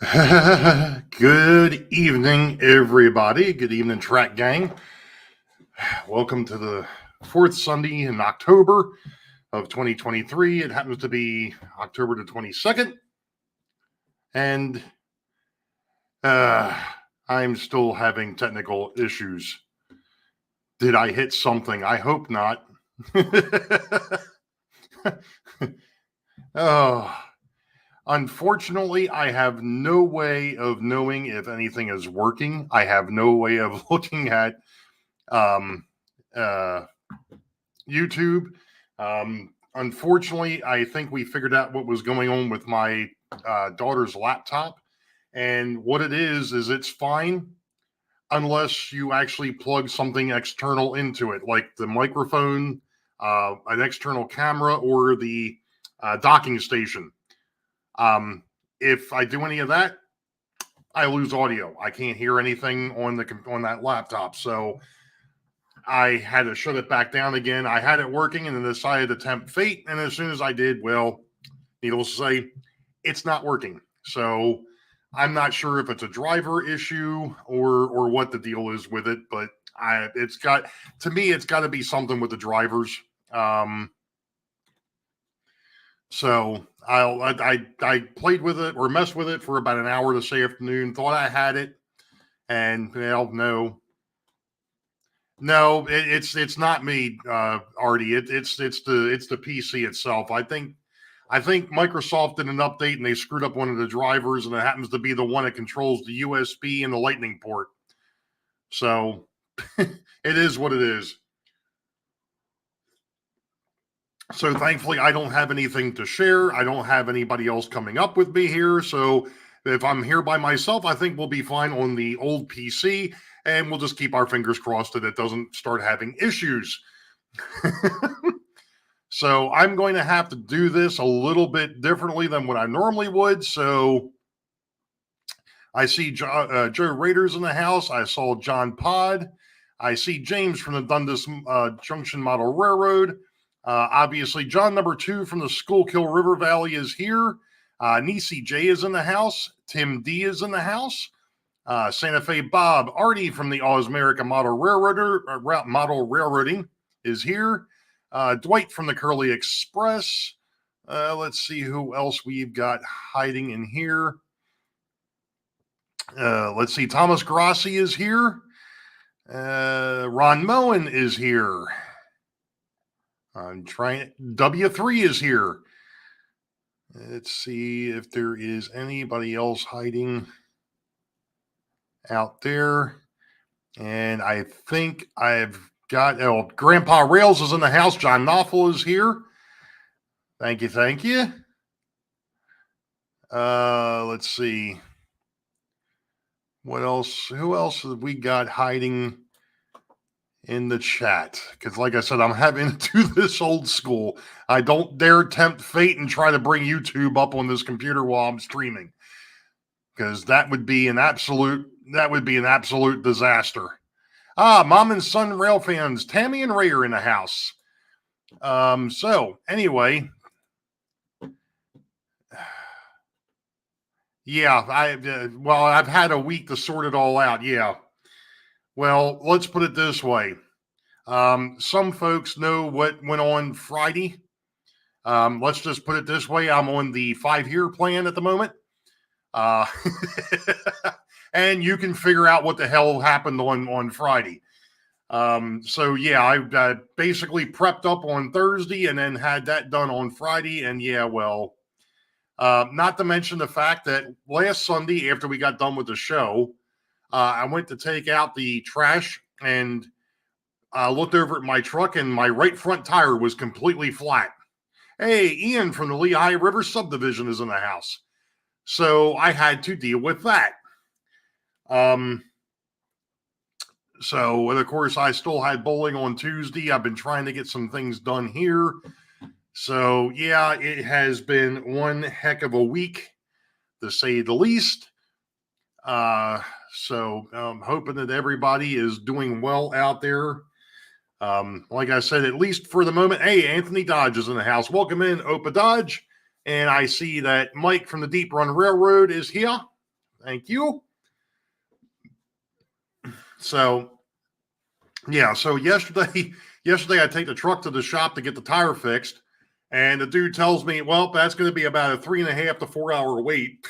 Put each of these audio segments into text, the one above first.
Good evening, everybody. Good evening, track gang. Welcome to the fourth Sunday in October of 2023. It happens to be October the 22nd. And I'm still having technical issues. Did I hit something? I hope not. Oh. Unfortunately, I have no way of knowing if anything is working. I have no way of looking at YouTube. Unfortunately, I think we figured out what was going on with my daughter's laptop. And what it is it's fine unless you actually plug something external into it, like the microphone, an external camera, or the docking station. If I do any of that, I lose audio. I can't hear anything on that laptop. So I had to shut it back down again. I had it working and then decided to tempt fate. And as soon as I did, well, needless to say, it's not working. So I'm not sure if it's a driver issue or what the deal is with it, but it's got to be something with the drivers. So I played with it or messed with it for about an hour this afternoon. Thought I had it, and well, no, it's not me, Artie. It's the PC itself. I think Microsoft did an update and they screwed up one of the drivers, and it happens to be the one that controls the USB and the Lightning port. So it is what it is. So thankfully, I don't have anything to share. I don't have anybody else coming up with me here. So if I'm here by myself, I think we'll be fine on the old PC, and we'll just keep our fingers crossed that it doesn't start having issues. So I'm going to have to do this a little bit differently than what I normally would. So I see Joe Raiders in the house. I saw John Pod. I see James from the Dundas Junction Model Railroad. Obviously, John number 2 from the Schuylkill River Valley is here. Nisi J is in the house. Tim D is in the house. Santa Fe Bob Artie from the Osmerica Model Railroading is here. Dwight from the Curly Express. Let's see who else we've got hiding in here. Let's see. Thomas Grassi is here. Ron Moen is here. I'm trying. W3 is here. Let's see if there is anybody else hiding out there. And I think I've got, Grandpa Rails is in the house. John Knopfel is here. Thank you. Let's see. What else? Who else have we got hiding in the chat? Because like I said, I'm having to do this old school. I don't dare tempt fate and try to bring YouTube up on this computer while I'm streaming, because that would be an absolute disaster. Mom and son rail fans, Tammy and Ray are in the house. So anyway, yeah, I've had a week to sort it all out. Yeah. Well, let's put it this way. Some folks know what went on Friday. Let's just put it this way. I'm on the 5-year plan at the moment. And you can figure out what the hell happened on Friday. So yeah, I basically prepped up on Thursday and then had that done on Friday. And yeah, well, not to mention the fact that last Sunday, after we got done with the show, I went to take out the trash and looked over at my truck, and my right front tire was completely flat. Hey, Ian from the Lehigh River subdivision is in the house. So I had to deal with that. So, and of course, I still had bowling on Tuesday. I've been trying to get some things done here. So, yeah, it has been one heck of a week, to say the least. So I'm hoping that everybody is doing well out there. Like I said, at least for the moment. Hey, Anthony Dodge is in the house. Welcome in, Opa Dodge. And I see that Mike from the Deep Run Railroad is here. Thank you. So, yeah. So yesterday I take the truck to the shop to get the tire fixed, and the dude tells me, "Well, that's going to be about a 3.5 to 4 hour wait."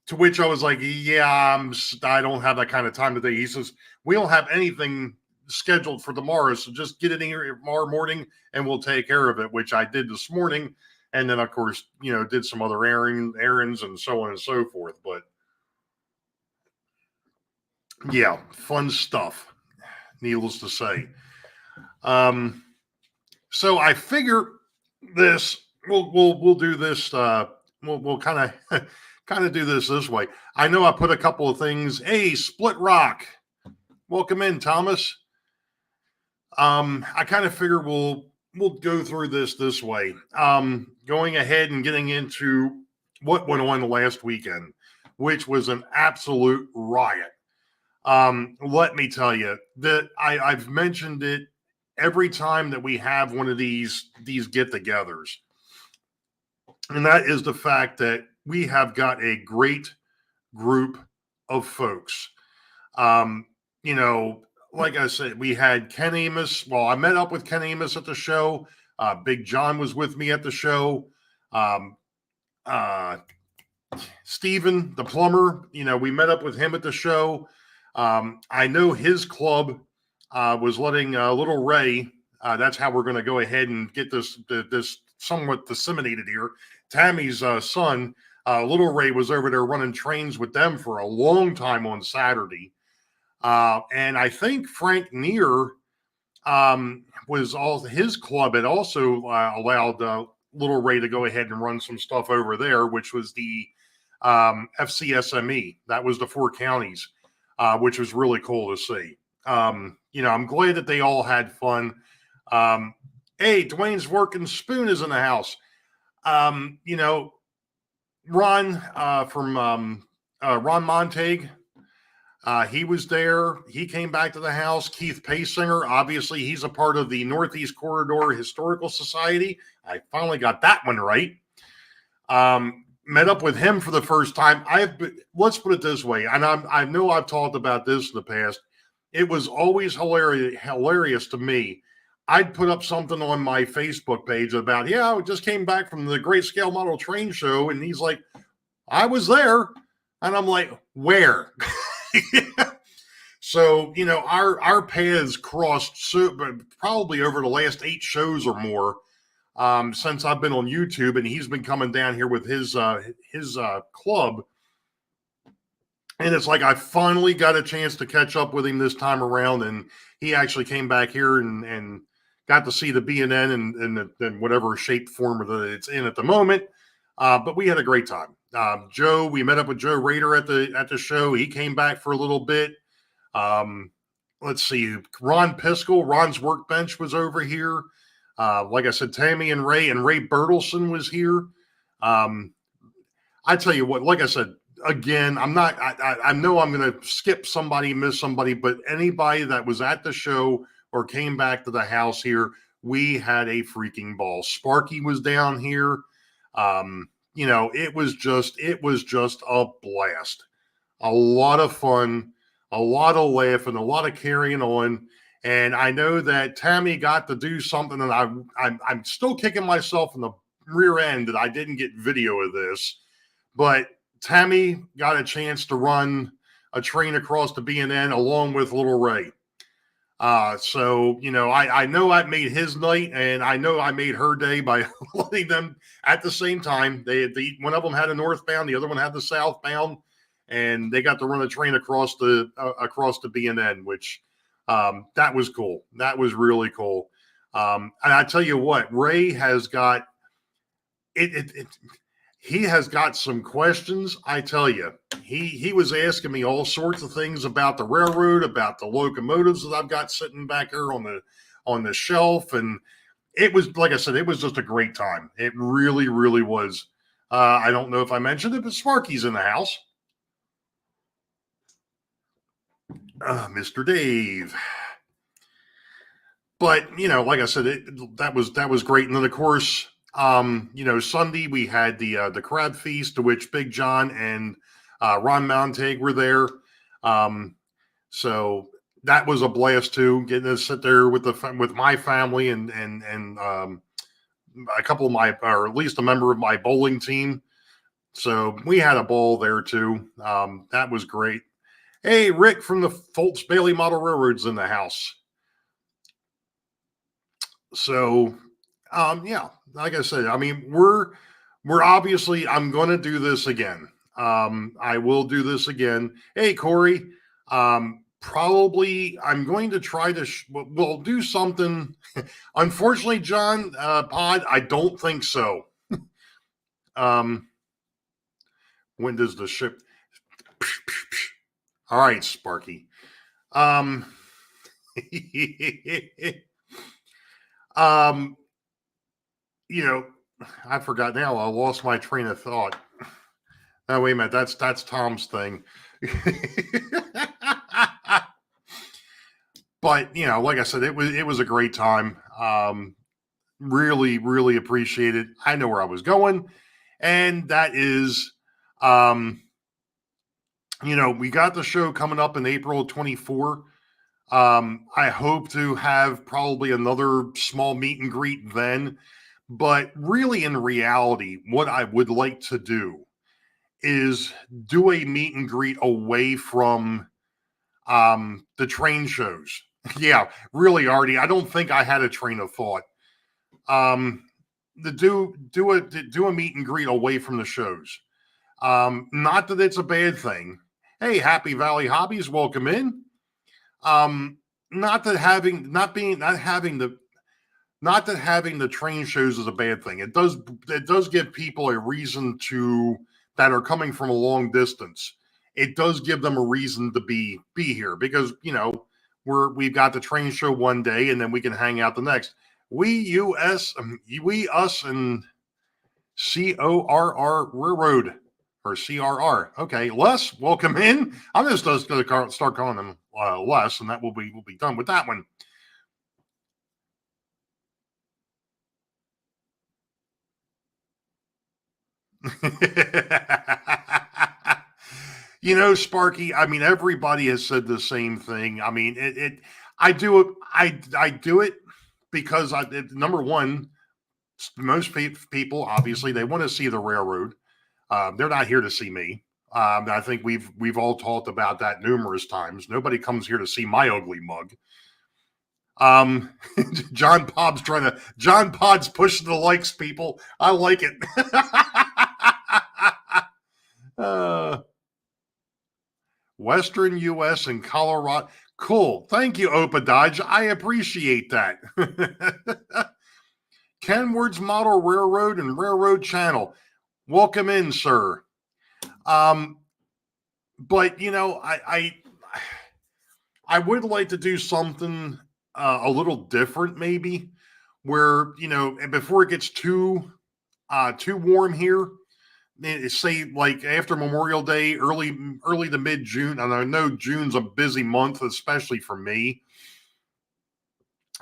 To which I was like, "Yeah, I don't have that kind of time today." He says, "We don't have anything scheduled for tomorrow, so just get it in here tomorrow morning, and we'll take care of it." Which I did this morning, and then of course, did some other errands and so on and so forth. But yeah, fun stuff. Needless to say. So I figure this we'll do this. We'll kind of kind of do this way. I know I put a couple of things. Hey, Split Rock, welcome in, Thomas. I kind of figure we'll go through this way. Going ahead and getting into what went on the last weekend, which was an absolute riot. Let me tell you that I've mentioned it every time that we have one of these get-togethers, and that is the fact that we have got a great group of folks. You know, like I said, we had Ken Amos. Well, I met up with Ken Amos at the show. Big John was with me at the show. Steven, the plumber, we met up with him at the show. I know his club was letting Little Ray. That's how we're going to go ahead and get this somewhat disseminated here. Tammy's son, Little Ray, was over there running trains with them for a long time on Saturday. And I think Frank Neer was all his club had also allowed Little Ray to go ahead and run some stuff over there, which was the FCSME. That was the 4 counties, which was really cool to see. I'm glad that they all had fun. Hey, Dwayne's Working Spoon is in the house. Ron from Ron Montague, he was there. He came back to the house. Keith Paysinger, obviously, he's a part of the Northeast Corridor Historical Society. I finally got that one right. Met up with him for the first time. Let's put it this way, and I know I've talked about this in the past. It was always hilarious to me. I'd put up something on my Facebook page about, I just came back from the Great Scale Model Train Show, and he's like, I was there, and I'm like, where? So, our paths crossed probably over the last 8 shows or more. Since I've been on YouTube, and he's been coming down here with his club. And it's like I finally got a chance to catch up with him this time around, and he actually came back here and got to see the BNN and whatever shape form that it's in at the moment. But we had a great time. We met up with Joe Rader at the show. He came back for a little bit. Let's see, Ron Piskel, Ron's Workbench was over here. Like I said, Tammy and Ray Bertelson was here. I tell you what, like I said, again, I know I'm going to skip somebody, miss somebody, but anybody that was at the show or came back to the house here, we had a freaking ball. Sparky was down here. It was just a blast. A lot of fun, a lot of laughing, a lot of carrying on. And I know that Tammy got to do something, and I'm still kicking myself in the rear end that I didn't get video of this. But Tammy got a chance to run a train across the BNN along with Little Ray. So I know I made his night, and I know I made her day by letting them at the same time. One of them had a northbound, the other one had the southbound, and they got to run a train across the BNN, which. That was cool. That was really cool. And I tell you what, Ray has got it. He has got some questions. I tell you, he was asking me all sorts of things about the railroad, about the locomotives that I've got sitting back here on the shelf, and it was, like I said, it was just a great time. It really, really was. I don't know if I mentioned it, but Sparky's in the house. Mr. Dave. But, like I said, that was great. And then, of course, Sunday we had the crab feast, to which Big John and Ron Montag were there. So that was a blast too, getting to sit there with my family and a couple of my, or at least a member of my bowling team. So we had a ball there too. That was great. Hey, Rick from the Foltz Bailey Model Railroad's in the house. So, yeah, like I said, I mean, we're obviously, I'm going to do this again. I will do this again. Hey, Corey, probably I'm going to try to, we'll do something. Unfortunately, John, Pod, I don't think so. When does the ship? All right, Sparky. You know, I forgot now. I lost my train of thought. Oh, wait a minute. That's Tom's thing. But like I said, it was a great time. Really, really appreciate it. I know where I was going, and that is, we got the show coming up in April 24. I hope to have probably another small meet and greet then. But really, in reality, what I would like to do is do a meet and greet away from the train shows. Yeah, really, Artie. I don't think I had a train of thought. To do a meet and greet away from the shows. Not that it's a bad thing. Hey, Happy Valley Hobbies, welcome in. Not that having the train shows is a bad thing. It does give people a reason that are coming from a long distance. It does give them a reason to be here because we've got the train show one day and then we can hang out the next. We us and CORR Railroad or CRR. Okay, Les, welcome in. I'm just going to start calling them Les, and that we'll be done with that one. Sparky, I mean, everybody has said the same thing. I mean, I do it because number one, most people, obviously, they want to see the railroad. They're not here to see me. I think we've all talked about that numerous times. Nobody comes here to see my ugly mug. John Pod's pushing the likes, people. I like it. Western U.S. and Colorado. Cool. Thank you, Opa Dodge. I appreciate that. Kenward's Model Railroad and Railroad Channel. Welcome in, sir. But I would like to do something a little different, maybe, where before it gets too warm here. Say like after Memorial Day, early to mid June. And I know June's a busy month, especially for me.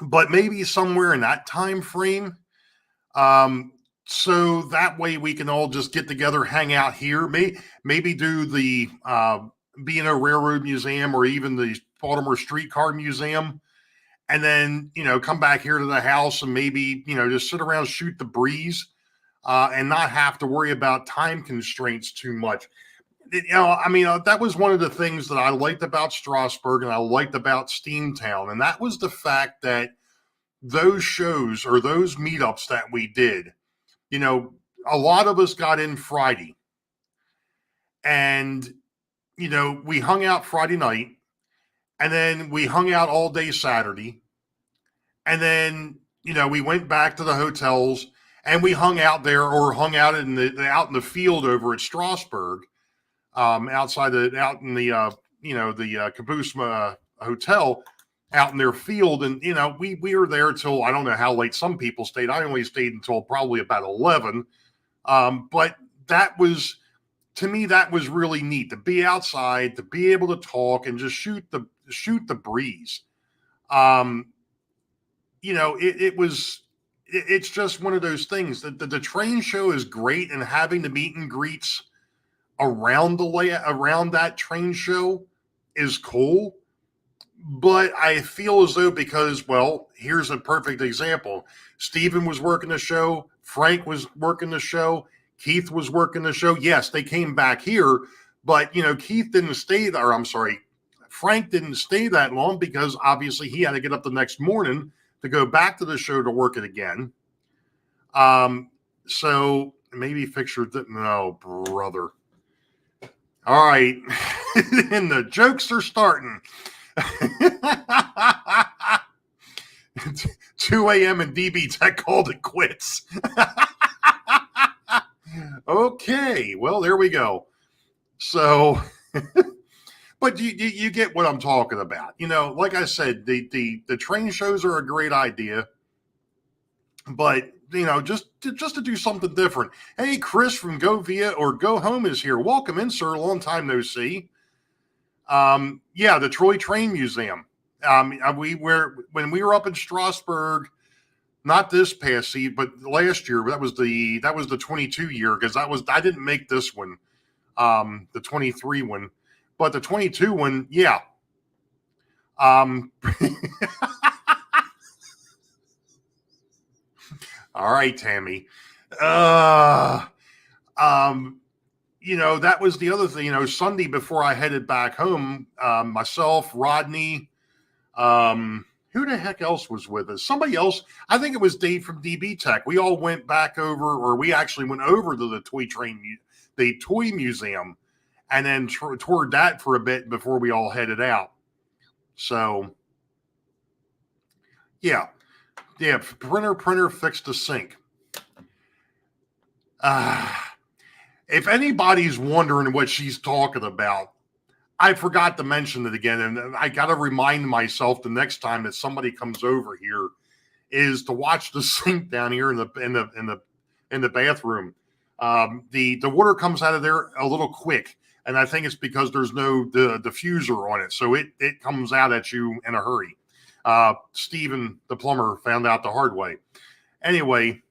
But maybe somewhere in that time frame. So that way we can all just get together, hang out here. Maybe do the B&O Railroad Museum or even the Baltimore Streetcar Museum. And then, come back here to the house and maybe, just sit around, shoot the breeze. And not have to worry about time constraints too much. That was one of the things that I liked about Strasburg and I liked about Steamtown. And that was the fact that those shows or those meetups that we did, a lot of us got in Friday. And, we hung out Friday night. And then we hung out all day Saturday. And then, we went back to the hotels. And we hung out there or hung out in the field over at Strasburg, out in the Caboose Hotel out in their field. And, we were there till, I don't know how late some people stayed. I only stayed until probably about 11. But to me, that was really neat to be outside, to be able to talk and just shoot the breeze. It's just one of those things that the train show is great and having the meet and greets around around that train show is cool. But I feel as though, because, well, here's a perfect example. Steven was working the show. Frank was working the show. Keith was working the show. Yes, they came back here, but, Keith didn't stay there. I'm sorry. Frank didn't stay that long because obviously he had to get up the next morning to go back to the show to work it again. So maybe fix your, no, brother. All right. And the jokes are starting. 2 a.m. and DB Tech called it quits. Okay, well, there we go. So, but you get what I'm talking about. Like I said, the train shows are a great idea, but just to do something different. Hey, Chris from Go Via or Go Home is here. Welcome in, sir. Long time no see. Yeah, the Troy Train Museum. When we were up in Strasbourg, not this past season, but last year. That was the 22 year, because I didn't make this one, the 23 one, but the 22 one, yeah. All right, Tammy. That was the other thing. Sunday before I headed back home, myself, Rodney, who the heck else was with us? Somebody else. I think it was Dave from DB Tech. We all went back over, or we actually went over to the toy museum, and then toured that for a bit before we all headed out. So, yeah. Printer fixed the sink. If anybody's wondering what she's talking about, I forgot to mention it again, and I got to remind myself the next time that somebody comes over here is to watch the sink down here in the bathroom. The water comes out of there a little quick, and I think it's because there's no diffuser on it, so it comes out at you in a hurry. Steven, the plumber, found out the hard way. Anyway,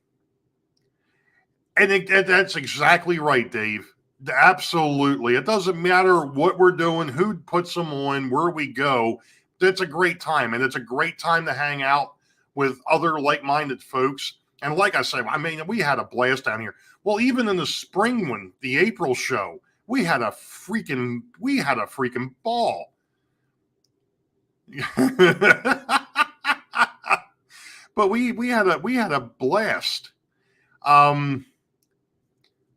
and that's exactly right, Dave. Absolutely. It doesn't matter what we're doing, who puts them on, where we go. It's a great time, and it's a great time to hang out with other like-minded folks. And like I said, we had a blast down here. Well, even in the spring one, the April show, we had a freaking ball. But we had a blast.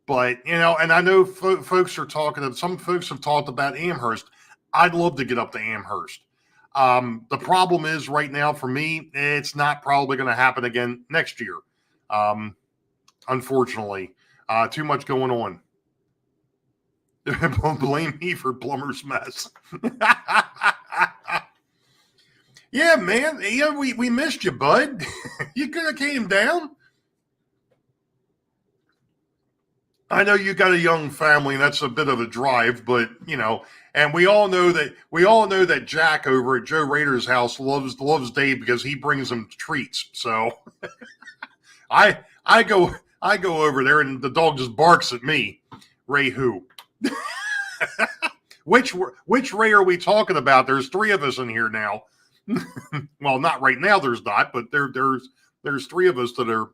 But, and I know folks are some folks have talked about Amherst. I'd love to get up to Amherst. The problem is right now for me, it's not probably going to happen again next year. Unfortunately, too much going on. Blame me for plumber's mess. Yeah, man. Yeah, we missed you, bud. You could have came down. I know you got a young family, and that's a bit of a drive, but and we all know that Jack over at Joe Rader's house loves Dave because he brings him treats. So I go over there, and the dog just barks at me. Ray who? Which Ray are we talking about? There's 3 of us in here now. Well, not right now. There's not, but there's 3 of us that are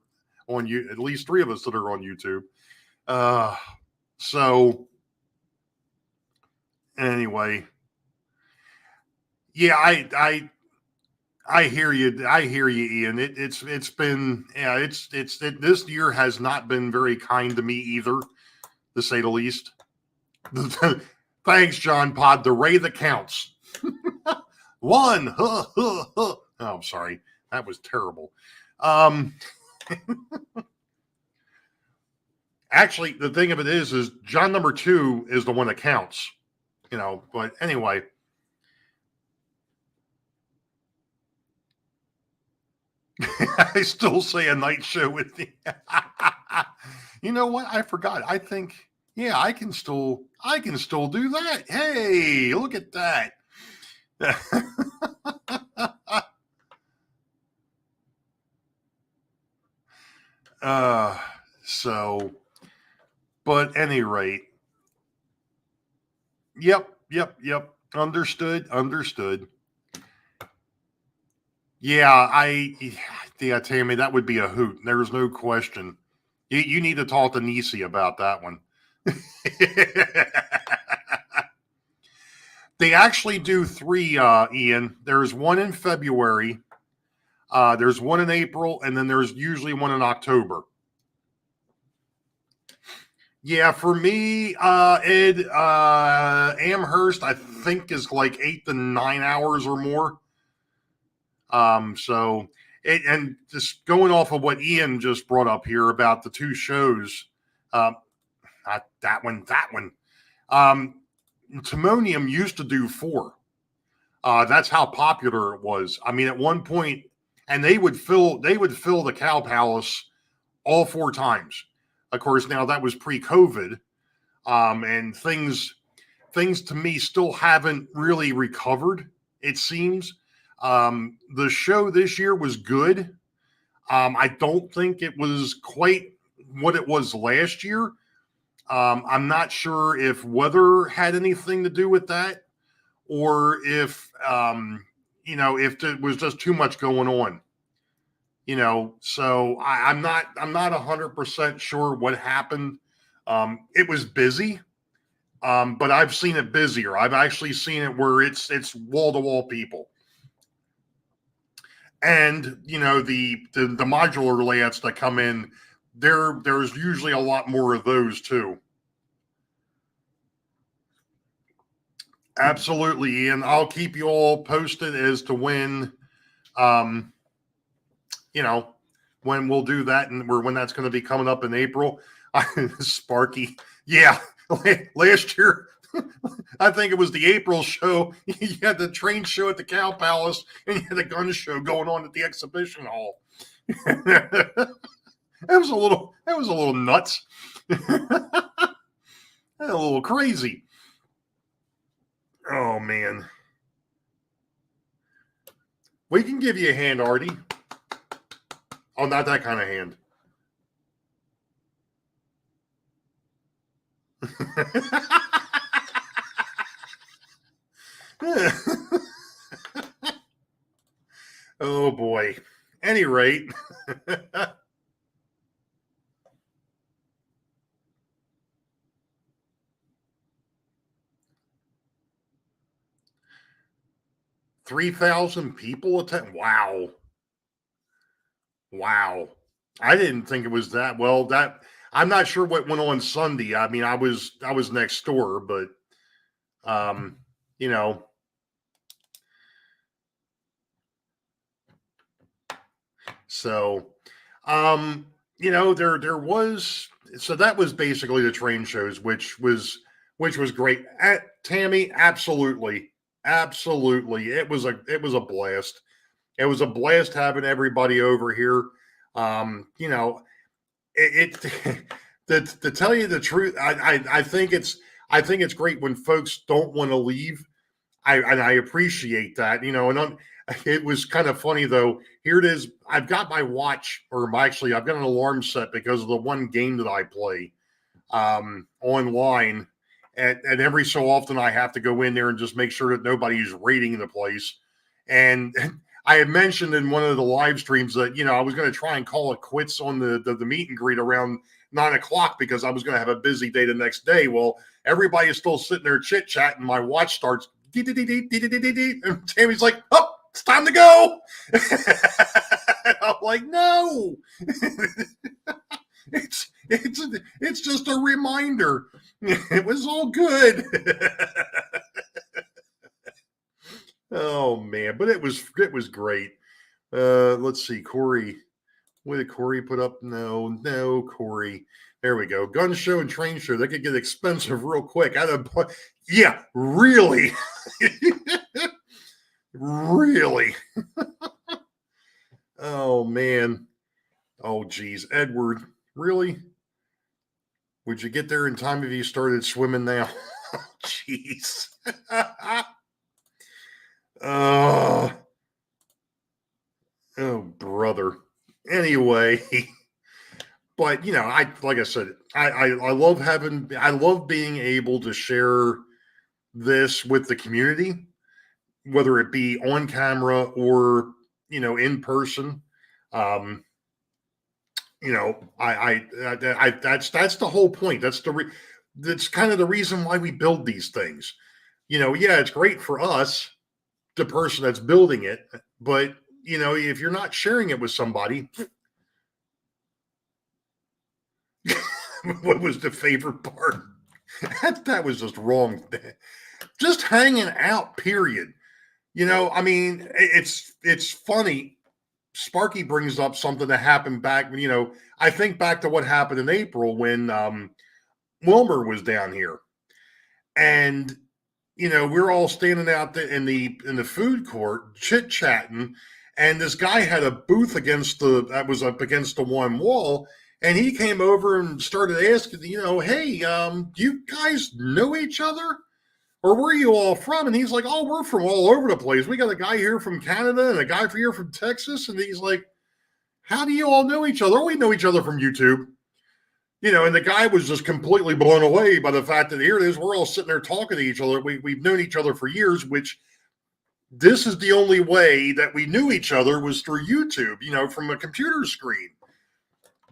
on you. At least 3 of us that are on YouTube. So anyway, yeah, I hear you. I hear you, Ian. It's been, yeah, this year has not been very kind to me either, to say the least. Thanks, John Pod. The Ray that counts. 1. Oh, I'm sorry. That was terrible. Actually, the thing of it is John number 2 is the one that counts, but anyway. I still say a night show with you. You know what? I forgot. I think, yeah, I can still do that. Hey, look at that. So, but at any rate, Yep. Understood. Understood. Yeah, Tammy, that would be a hoot. There's no question. You need to talk to Nisi about that one. They actually do three, Ian. There's one in February, there's one in April, and then there's usually one in October. Yeah, for me, Ed, Amherst, I think is like 8 to 9 hours or more. So and just going off of what Ian just brought up here about the two shows, not that one, that one. Timonium used to do four. That's how popular it was. I mean, at one point, and they would fill the Cow Palace all four times. Of course, now that was pre-COVID, and things to me still haven't really recovered. It seems the show this year was good. I don't think it was quite what it was last year. I'm not sure if weather had anything to do with that, or if if it was just too much going on. So I'm not 100% sure what happened. It was busy, but I've seen it busier. I've actually seen it where it's wall to wall people. And the modular layouts that come in, there's usually a lot more of those too. Absolutely, Ian. I'll keep you all posted as to when when we'll do that, and when that's going to be coming up in April. Sparky, yeah. Last year, I think it was the April show. You had the train show at the Cow Palace, and you had the gun show going on at the exhibition hall. That was a little nuts. A little crazy. Oh man. We can give you a hand, Artie. Oh, not that kind of hand. Oh boy. Any rate. $3,000 people attend. Wow. I didn't think it was that well. That I'm not sure what went on Sunday. I mean, I was next door, but you know. So there was, so that was basically the train shows, which was great. Tammy, absolutely. It was a blast. It was a blast having everybody over here. It to tell you the truth, I think it's great when folks don't want to leave. I appreciate that, and it was kind of funny though. Here it is. I've got my watch, or actually, I've got an alarm set because of the one game that I play online, and every so often I have to go in there and just make sure that nobody's raiding the place. And I had mentioned in one of the live streams that I was going to try and call it quits on the meet and greet around 9:00 because I was going to have a busy day the next day. Well, everybody is still sitting there chit chatting. My watch starts, and Tammy's like, "Oh, it's time to go." I'm like, "No, it's just a reminder. It was all good." Oh man, but it was great. Let's see, Corey. What did Corey put up? No, Corey. There we go. Gun show and train show. They could get expensive real quick. Yeah, really. Really. Oh man. Oh geez, Edward. Really? Would you get there in time if you started swimming now? Jeez. Oh, brother. Anyway, but like I said, I love being able to share this with the community, whether it be on camera or, in person. Um, that's the whole point. That's kind of the reason why we build these things. Yeah, it's great for us, the person that's building it, but if you're not sharing it with somebody, what was the favorite part? That was just wrong. Just hanging out, period. I mean, it's funny. Sparky brings up something that happened back when, I think back to what happened in April when Wilmer was down here. And, we're all standing out there in the food court chit-chatting, and this guy had a booth that was up against the one wall, and he came over and started asking, hey, do you guys know each other? Or where are you all from? And he's like, oh, we're from all over the place. We got a guy here from Canada and a guy here from Texas. And he's like, how do you all know each other? We know each other from YouTube. And the guy was just completely blown away by the fact that here it is, we're all sitting there talking to each other. We've known each other for years, which this is the only way that we knew each other was through YouTube, from a computer screen.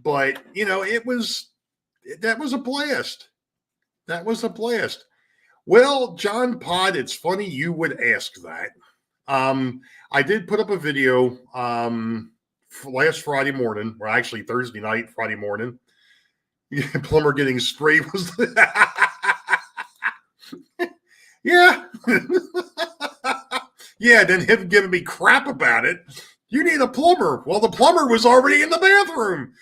But, that was a blast. That was a blast. Well, John Pod, it's funny you would ask that. I did put up a video last Friday morning, or actually Thursday night, Friday morning. Plumber getting sprayed was yeah. Yeah, then him giving me crap about it. You need a plumber. Well, the plumber was already in the bathroom.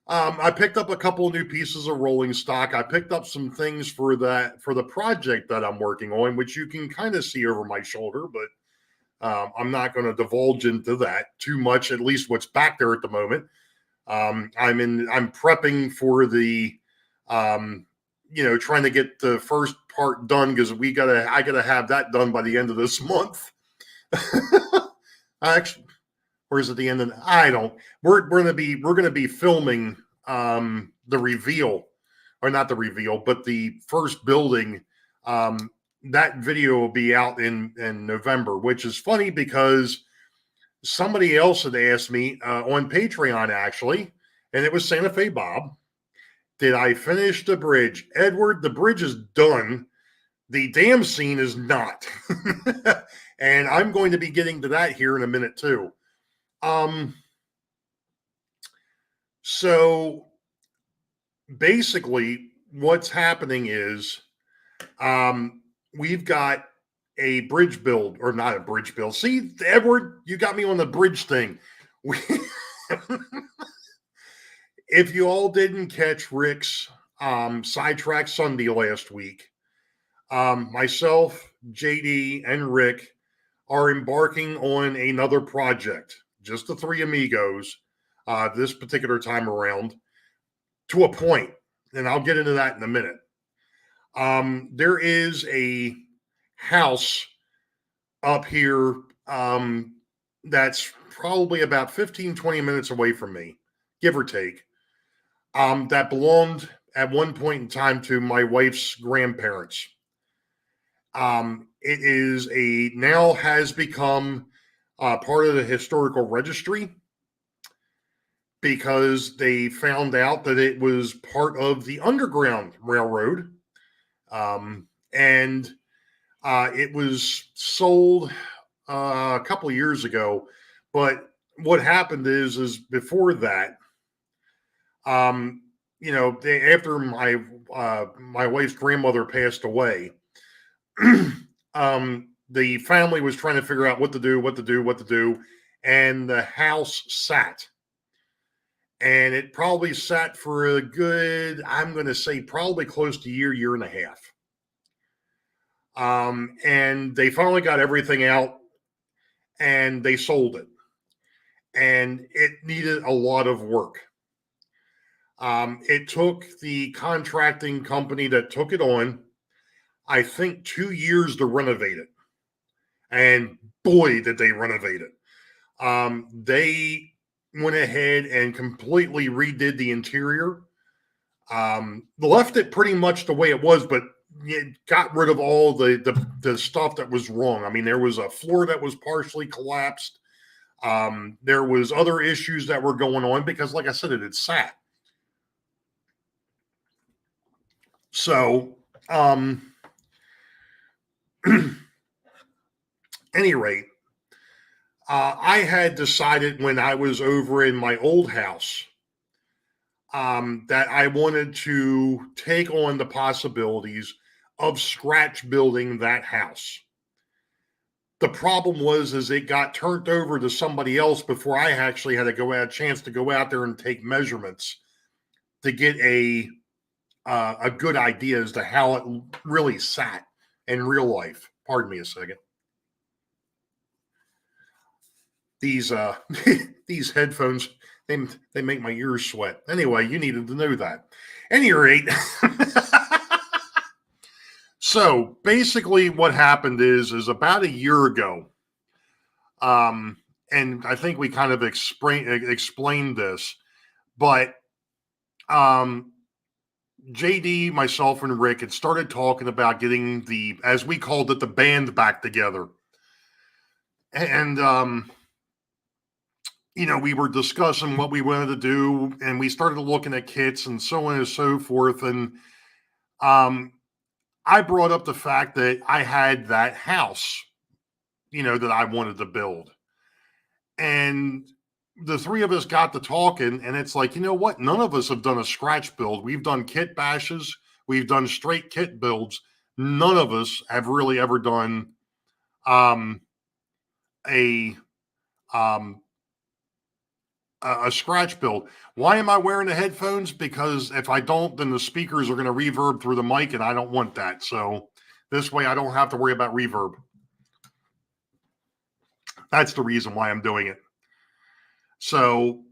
I picked up a couple of new pieces of rolling stock. I picked up some things for the project that I'm working on, which you can kind of see over my shoulder, but I'm not going to divulge into that too much, at least what's back there at the moment. I'm prepping for the, trying to get the first part done because I gotta have that done by the end of this month. Actually, or is it the end of we're going to be filming the reveal, or not the reveal, but the first building. That video will be out in November, which is funny because somebody else had asked me on Patreon, actually, and it was Santa Fe Bob. Did I finish the bridge? Edward, the bridge is done. The dam scene is not. And I'm going to be getting to that here in a minute too. So basically what's happening is we've got a bridge build, or not a bridge build. See, Edward, you got me on the bridge thing. If you all didn't catch Rick's Sidetrack Sunday last week, myself, JD, and Rick are embarking on another project, just the three amigos, this particular time around, to a point, and I'll get into that in a minute. There is a house up here that's probably about 15, 20 minutes away from me, give or take, that belonged at one point in time to my wife's grandparents. It now has become part of the historical registry because they found out that it was part of the Underground Railroad. And it was sold a couple of years ago. But what happened is before that, after my wife's grandmother passed away, the family was trying to figure out what to do, and the house sat. And it probably sat for a good, I'm going to say probably close to year and a half. And they finally got everything out and they sold it. And it needed a lot of work. It took the contracting company that took it on, I think, 2 years to renovate it. And boy, did they renovate it. They went ahead and completely redid the interior. Left it pretty much the way it was, but it got rid of all the stuff that was wrong. I mean, there was a floor that was partially collapsed. There was other issues that were going on because, like I said, it had sat. So, any rate, I had decided when I was over in my old house that I wanted to take on the possibilities of scratch building that house. The problem was is it got turned over to somebody else before I actually had a chance to go out there and take measurements to get a good idea as to how it really sat in real life. Pardon me a second. These these headphones, they make my ears sweat. Anyway, you needed to know that. Any rate, so basically what happened is about a year ago, and I think we kind of explained this, but JD, myself, and Rick had started talking about getting the, as we called it, the band back together. And we were discussing what we wanted to do, and we started looking at kits and so on and so forth. And I brought up the fact that I had that house, that I wanted to build. And the three of us got to talking, and it's like, you know what? None of us have done a scratch build. We've done kit bashes. We've done straight kit builds. None of us have really ever done a scratch build. Why am I wearing the headphones? Because if I don't, then the speakers are going to reverb through the mic, and I don't want that. So this way I don't have to worry about reverb. That's the reason why I'm doing it. So,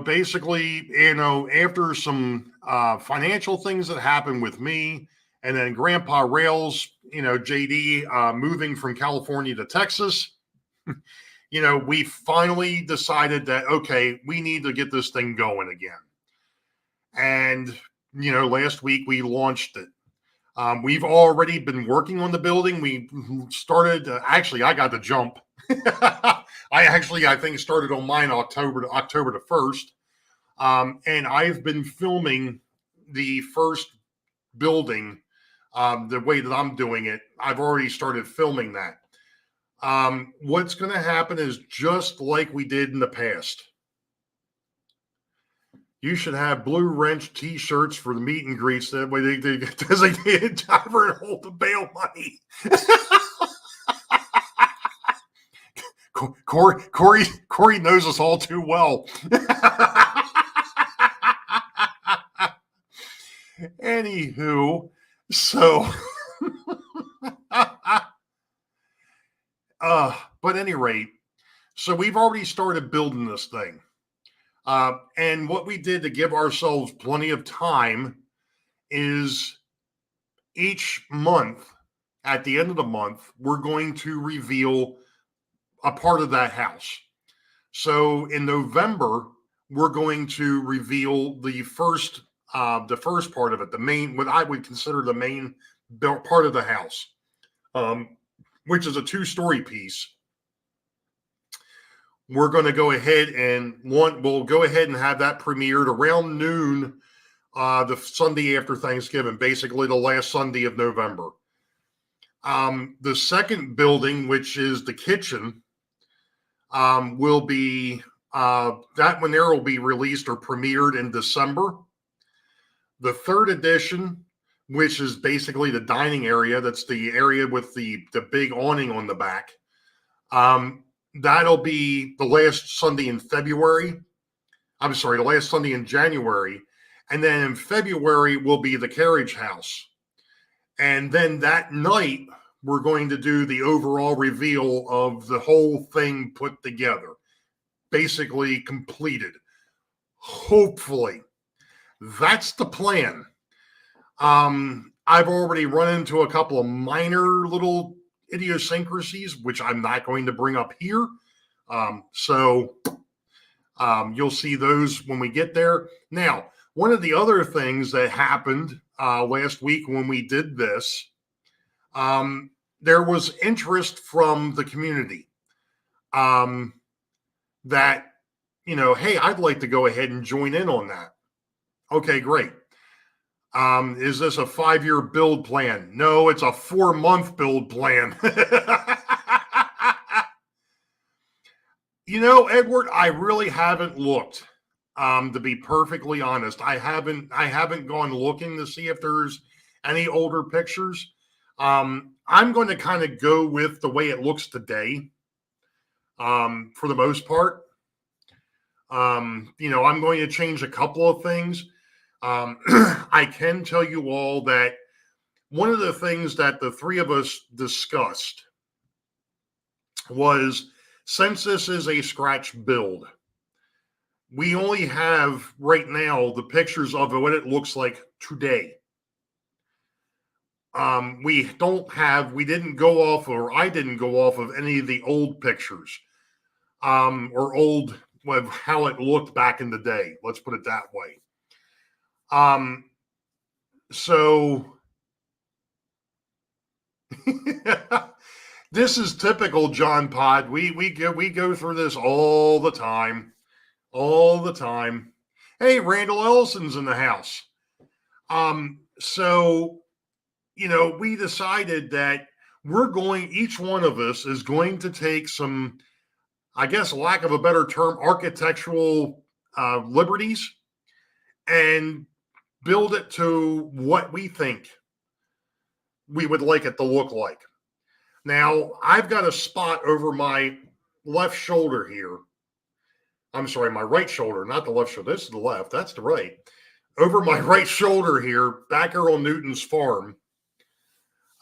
basically, after some financial things that happened with me, and then Grandpa Rails, JD moving from California to Texas, we finally decided that, okay, we need to get this thing going again. And, last week we launched it. We've already been working on the building. We started, actually, I got the jump. I think started on mine October the 1st. And I've been filming the first building the way that I'm doing it. I've already started filming that. What's going to happen is just like we did in the past. You should have Blue Wrench t-shirts for the meet and greets. That way they get designated driver and hold the bail money. Corey knows us all too well. Anywho, so but at any rate, so we've already started building this thing. And what we did to give ourselves plenty of time is each month, at the end of the month, we're going to reveal a part of that house. So in November, we're going to reveal the first part of it, the main, what I would consider the main part of the house, which is a 2-story piece. We're going to go ahead and we'll go ahead and have that premiered around noon the Sunday after Thanksgiving, basically the last Sunday of November. The second building, which is the kitchen, will be that one there will be released or premiered in December. The third edition, which is basically the dining area, that's the area with the big awning on the back, that'll be the last Sunday in February. I'm sorry, the last Sunday in January. And then in February will be the carriage house. And then that night, we're going to do the overall reveal of the whole thing put together, basically completed. Hopefully. That's the plan. I've already run into a couple of minor little idiosyncrasies, which I'm not going to bring up here. So you'll see those when we get there. Now, One of the other things that happened last week when we did this, there was interest from the community that, hey, I'd like to go ahead and join in on that. Okay, great. Is this a 5-year build plan? No, it's a 4-month build plan. Edward, I really haven't looked. To be perfectly honest, I haven't gone looking to see if there's any older pictures. I'm going to kind of go with the way it looks today. For the most part, I'm going to change a couple of things. I can tell you all that one of the things that the three of us discussed was, since this is a scratch build, we only have right now the pictures of what it looks like today. We didn't go off, or I didn't go off of any of the old pictures, or old, how it looked back in the day. Let's put it that way. So this is typical John Pod. We go through this all the time. Hey, Randall Ellison's in the house. So, we decided that each one of us is going to take some, I guess, lack of a better term, architectural liberties, and build it to what we think we would like it to look like. Now, I've got a spot over my left shoulder here. I'm sorry, my right shoulder, not the left shoulder. This is the left. That's the right. Over my right shoulder here, back here on Newton's farm.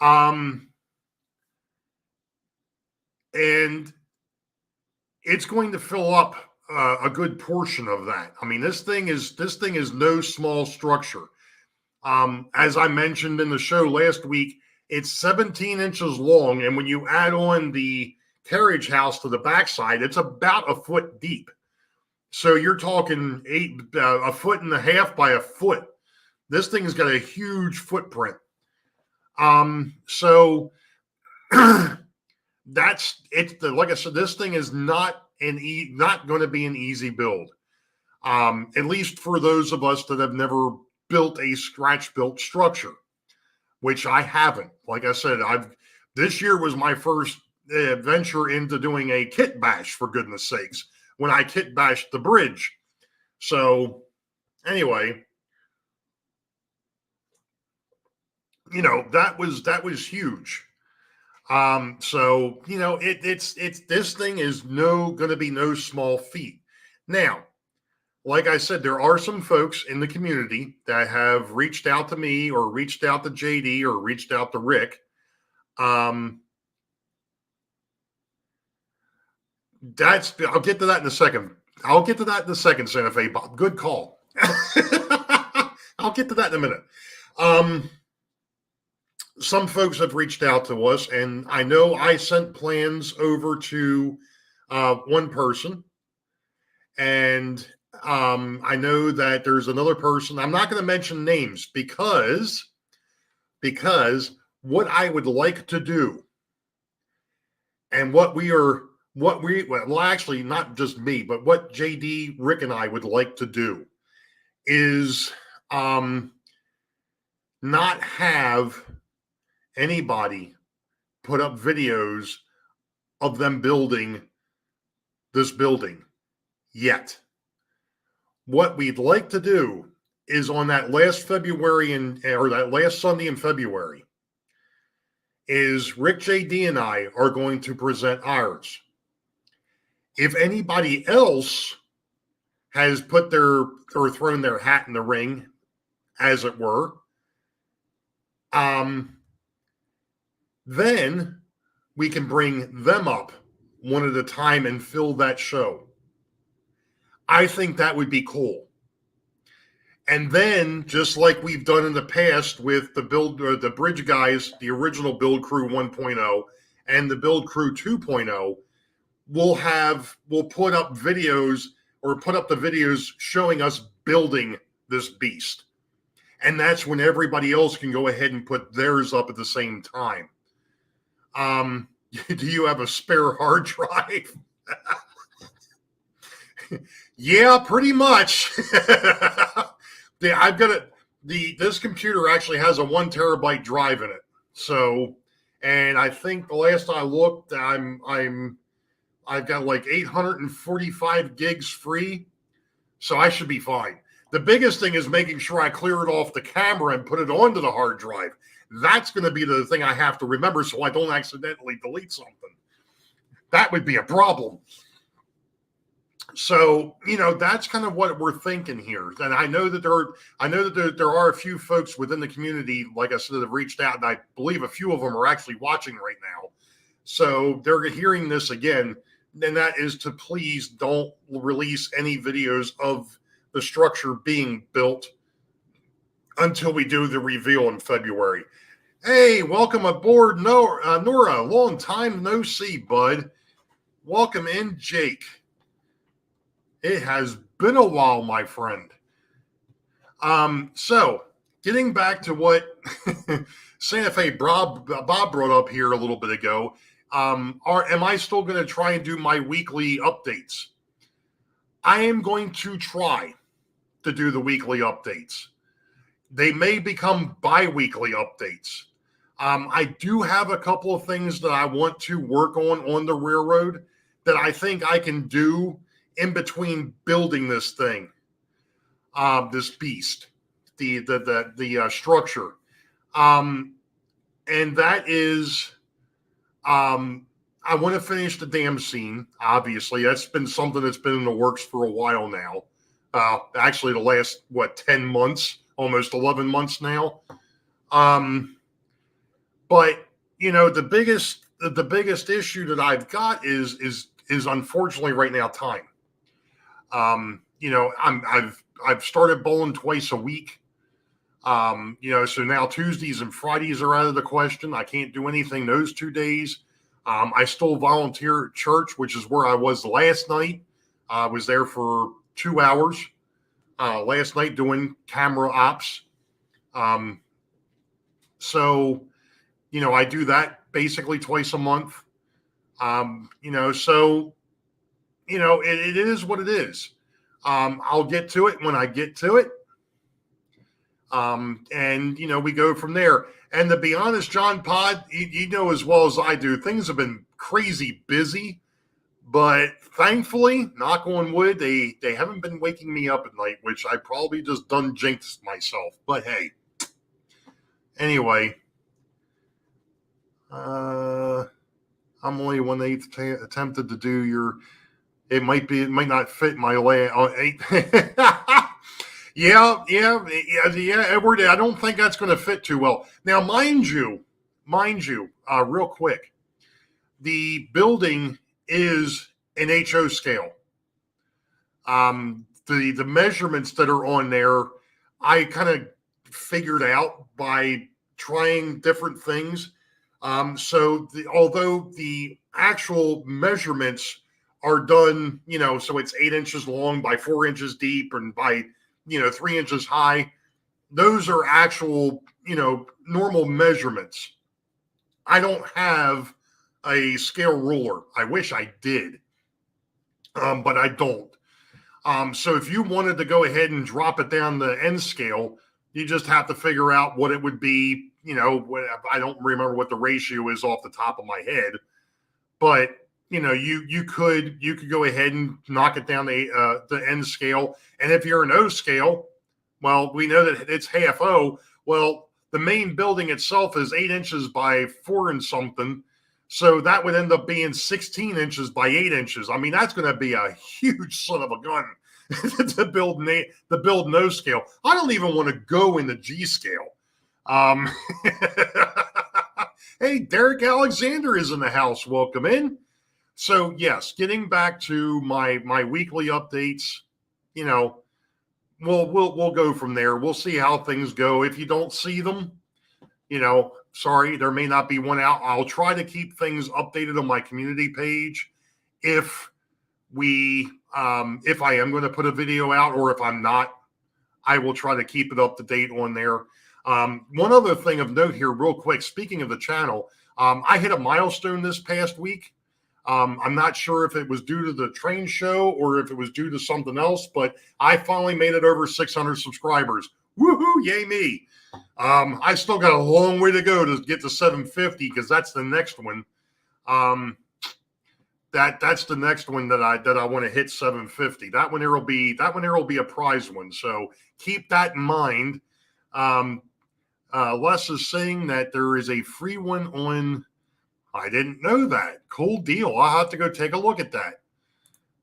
And it's going to fill up a good portion of that. I mean, this thing is no small structure. As I mentioned in the show last week, it's 17 inches long, and when you add on the carriage house to the backside, it's about a foot deep. So you're talking 1.5 feet by a foot. This thing's got a huge footprint. So that's it. Like I said, this thing is not going to be an easy build. At least for those of us that have never built a scratch built structure, which I haven't. Like I said, this year was my first venture into doing a kit bash, for goodness sakes, when I kit bashed the bridge. So anyway, that was huge. So it's this thing is going to be no small feat. Now, like I said, there are some folks in the community that have reached out to me, or reached out to JD, or reached out to Rick. I'll get to that in a second. Santa Fe Bob. Good call. I'll get to that in a minute. Some folks have reached out to us, and I know I sent plans over to one person, and I know that there's another person. I'm not going to mention names because what I would like to do, and well, actually not just me, but what JD, Rick, and I would like to do is not have anybody put up videos of them building this building yet. What we'd like to do is, on that last that last Sunday in February, is Rick, JD, and I are going to present ours. If anybody else has put thrown their hat in the ring, as it were, then we can bring them up one at a time and fill that show. I think that would be cool. And then, just like we've done in the past with the bridge guys, the original Build Crew 1.0 and the Build Crew 2.0, we'll put up videos, or put up the videos showing us building this beast. And that's when everybody else can go ahead and put theirs up at the same time. Do you have a spare hard drive? Yeah, pretty much. I've got it. This computer actually has a 1 terabyte drive in it. So, and I think the last I looked, I've got like 845 gigs free. So I should be fine. The biggest thing is making sure I clear it off the camera and put it onto the hard drive. That's going to be the thing I have to remember so I don't accidentally delete something. That would be a problem. So, that's kind of what we're thinking here. And I know that there are a few folks within the community, like I said, that have reached out, and I believe a few of them are actually watching right now. So they're hearing this again, and that is to please don't release any videos of the structure being built until we do the reveal in February. Hey, welcome aboard, Nora. Long time no see, bud. Welcome in, Jake. It has been a while, my friend. So getting back to what Santa Fe Bob brought up here a little bit ago, am I still going to try and do my weekly updates? I am going to try to do the weekly updates. They may become bi-weekly updates. I do have a couple of things that I want to work on the railroad that I think I can do in between building this thing, this beast, the structure. And that is, I want to finish the dam scene. Obviously, that's been something that's been in the works for a while now. Actually, the last, 10 months, almost 11 months now. But the biggest issue that I've got is unfortunately right now time. I've started bowling twice a week. So now Tuesdays and Fridays are out of the question. I can't do anything those 2 days. I still volunteer at church, which is where I was last night. I was there for 2 hours last night doing camera ops. So I do that basically twice a month. It is what it is. I'll get to it when I get to it. We go from there. And to be honest, John Pod, you know as well as I do, things have been crazy busy, but thankfully, knock on wood, they haven't been waking me up at night, which I probably just done jinxed myself. But hey, anyway, I'm only 1/8 attempted to do your. It might not fit my layout. Yeah, Edward. I don't think that's going to fit too well. Now, mind you, real quick, the building is an HO scale. The measurements that are on there, I kind of figured out by trying different things. Although the actual measurements are done, so it's 8 inches long by 4 inches deep and by 3 inches high. Those are actual, normal measurements. I don't have a scale ruler. I wish I did, but I don't. So if you wanted to go ahead and drop it down the end scale, you just have to figure out what it would be. I don't remember what the ratio is off the top of my head, but you could go ahead and knock it down the end scale. And if you're an O scale, well, we know that it's half O. Well, the main building itself is 8 inches by 4 and something. So that would end up being 16 inches by 8 inches. I mean, that's going to be a huge son of a gun to build no scale. I don't even want to go in the G scale. Hey, Derek Alexander is in the house. Welcome in. So yes, getting back to my weekly updates, we'll go from there. We'll see how things go. If you don't see them, sorry, there may not be one out. I'll try to keep things updated on my community page. If I am going to put a video out, or if I'm not, I will try to keep it up to date on there. One other thing of note here, real quick, speaking of the channel, I hit a milestone this past week. I'm not sure if it was due to the train show or if it was due to something else, but I finally made it over 600 subscribers. Woohoo! Yay me! I still got a long way to go to get to 750 because that's the next one. That's the next one that I want to hit 750. That one there will be a prize one. So keep that in mind. Les is saying that there is a free one on. I didn't know that. Cool deal. I'll have to go take a look at that.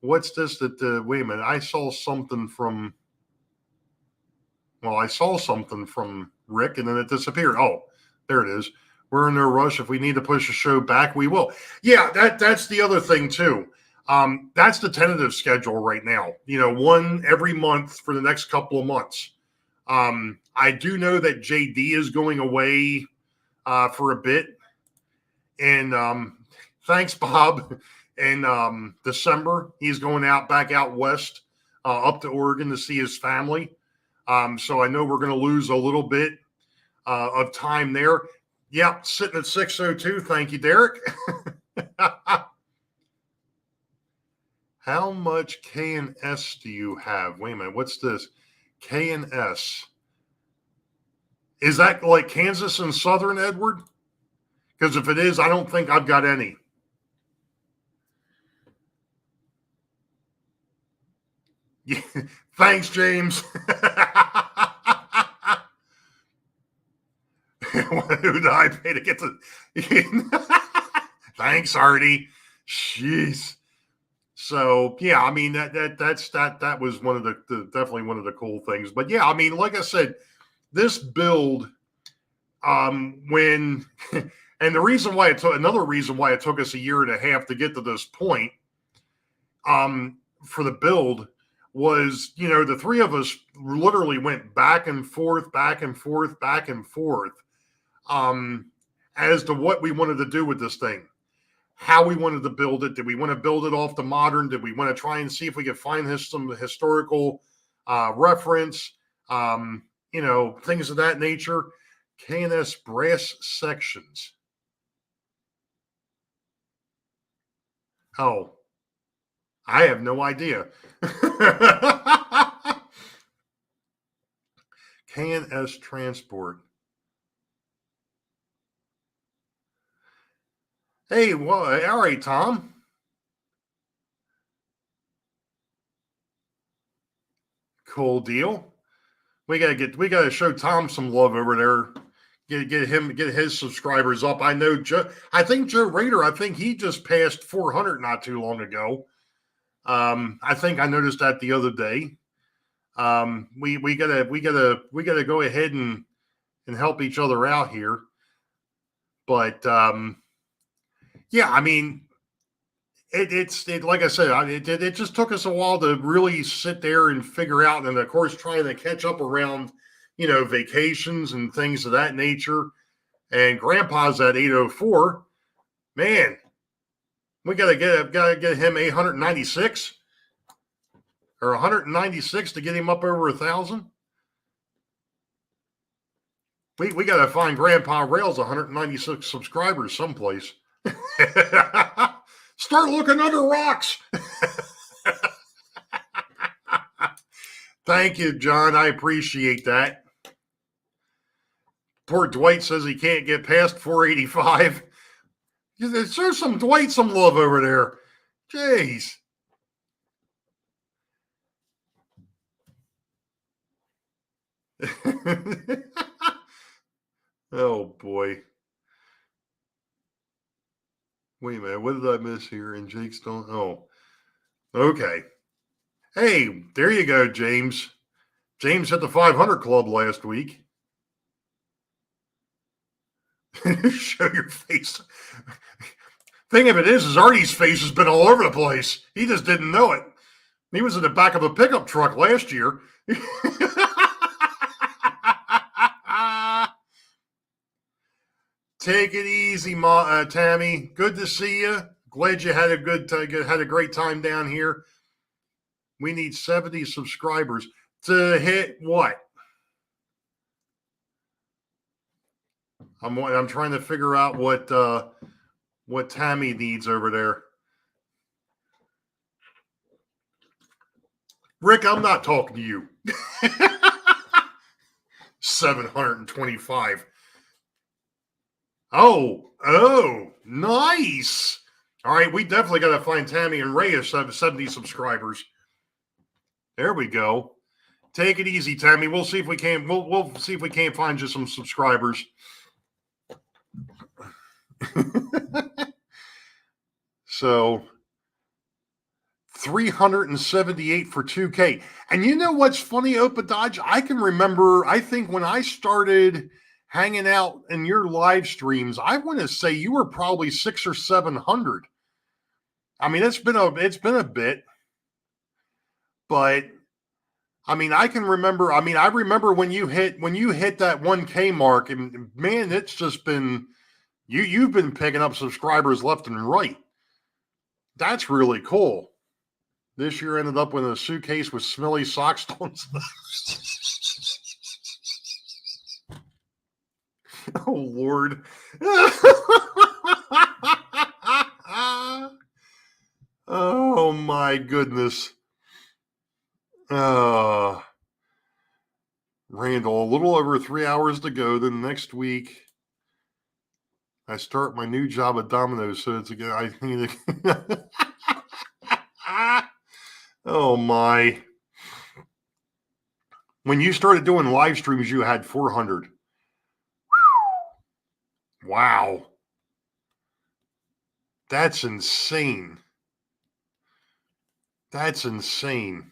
What's this wait a minute. I saw something from Rick and then it disappeared. Oh, there it is. We're in no rush. If we need to push the show back, we will. Yeah, that's the other thing too. That's the tentative schedule right now. One every month for the next couple of months. I do know that JD is going away for a bit. And thanks, Bob. In December, he's going back out west, up to Oregon to see his family. So I know we're going to lose a little bit of time there. Yep, sitting at 6:02. Thank you, Derek. How much K&S do you have? Wait a minute. What's this? K&S. Is that like Kansas and Southern, Edward? Because if it is, I don't think I've got any. Yeah. Thanks, James. Who did I pay to get to? Thanks, Artie. Jeez. So yeah, I mean that was one of the definitely one of the cool things. But yeah, I mean, like I said, this build, when and the reason why another reason why it took us a year and a half to get to this point, for the build was, the three of us literally went back and forth, as to what we wanted to do with this thing, how we wanted to build it. Did we want to build it off the modern? Did we want to try and see if we could find some historical reference, things of that nature? K&S brass sections. Oh, I have no idea. K&S transport. Hey, well, all right, Tom. Cool deal. We gotta show Tom some love over there. Get his subscribers up. I know I think Joe Rader, he just passed 400 not too long ago. I think I noticed that the other day. We gotta go ahead and help each other out here. But yeah, I mean, it's like I said, it just took us a while to really sit there and figure out, and of course trying to catch up around, vacations and things of that nature. And Grandpa's at 804. Man, we gotta get him 896 or 196 to get him up over 1,000. We gotta find Grandpa Rails 196 subscribers someplace. Start looking under rocks. Thank you, John. I appreciate that. Poor Dwight says he can't get past 485. Show some Dwight some love over there. Jeez. Oh, boy. Wait a minute. What did I miss here? And Jake's don't. Oh, okay. Hey, there you go, James. James hit the 500 club last week. Show your face. Thing of it is Artie's face has been all over the place. He just didn't know it. He was in the back of a pickup truck last year. Take it easy, Tammy. Good to see you. Glad you had a great time down here. We need 70 subscribers. to hit what? I'm trying to figure out what Tammy needs over there. Rick, I'm not talking to you. 725. Oh, nice. All right, we definitely got to find Tammy and Ray at 70 subscribers. There we go. Take it easy, Tammy. We'll see if we can. We'll see if we can't find you some subscribers. So 378 for 2K. And you know what's funny, Opa Dodge? I can remember, I think when I started hanging out in your live streams, I want to say you were probably 600 or 700. I mean, it's been a bit, but I mean, I can remember. I mean, I remember when you hit that 1K mark, and man, it's just been you've been picking up subscribers left and right. That's really cool. This year ended up with a suitcase with smelly sock stones. Oh Lord. Oh my goodness. Randall, a little over 3 hours to go. Then next week, I start my new job at Domino's. So it's again, I need to. Oh my. When you started doing live streams, you had 400. Wow. That's insane. That's insane.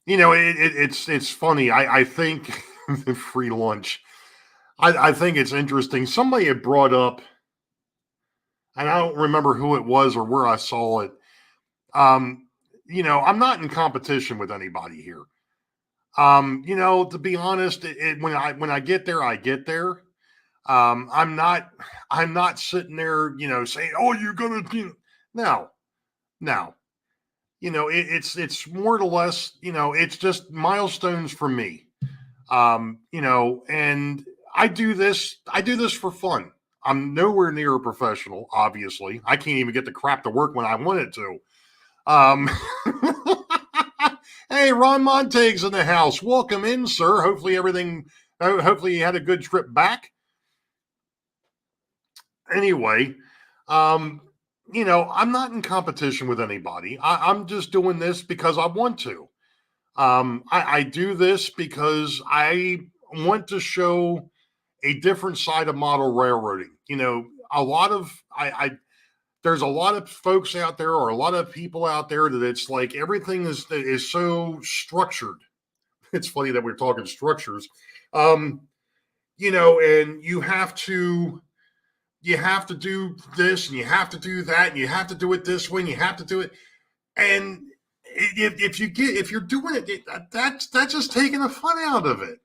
You know, it's funny. I think free lunch. I think it's interesting. Somebody had brought up, and I don't remember who it was or where I saw it. You know, I'm not in competition with anybody here. You know, to be honest, when I get there, I get there. I'm not sitting there, you know, saying, "Oh, you're gonna," no. You know, it's more or less, you know, it's just milestones for me. You know, and I do this for fun. I'm nowhere near a professional, obviously. I can't even get the crap to work when I want it to. Hey, Ron Montague's in the house. Welcome in, sir. Hopefully you had a good trip back. Anyway, you know, I'm not in competition with anybody. I'm just doing this because I want to. I do this because I want to show a different side of model railroading. You know, there's a lot of folks out there or a lot of people out there that it's like everything is so structured. It's funny that we're talking structures. You know, and you have to do this and you have to do that and you have to do it this way and you have to do it. And if you're doing it, that's just taking the fun out of it.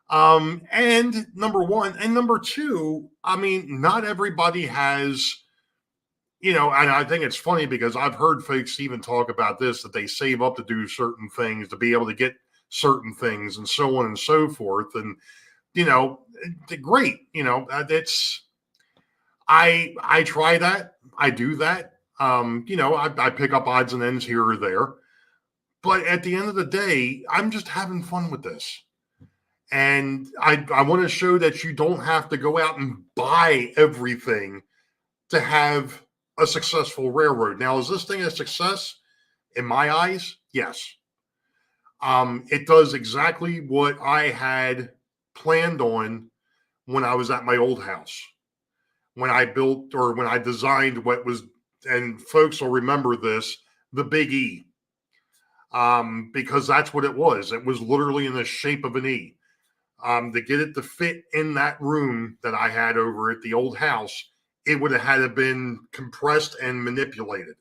And number one, and number two, I mean, not everybody has, you know, and I think it's funny because I've heard folks even talk about this, that they save up to do certain things to be able to get certain things and so on and so forth. And, you know, great, you know, I try that. I do that. You know, I pick up odds and ends here or there. But at the end of the day, I'm just having fun with this. And I want to show that you don't have to go out and buy everything to have a successful railroad. Now, is this thing a success? In my eyes, yes. It does exactly what I had planned on when I was at my old house. When I built or when I designed what was, and folks will remember this, the Big E. Because that's what it was. It was literally in the shape of an E. To get it to fit in that room that I had over at the old house, it would have had to been compressed and manipulated.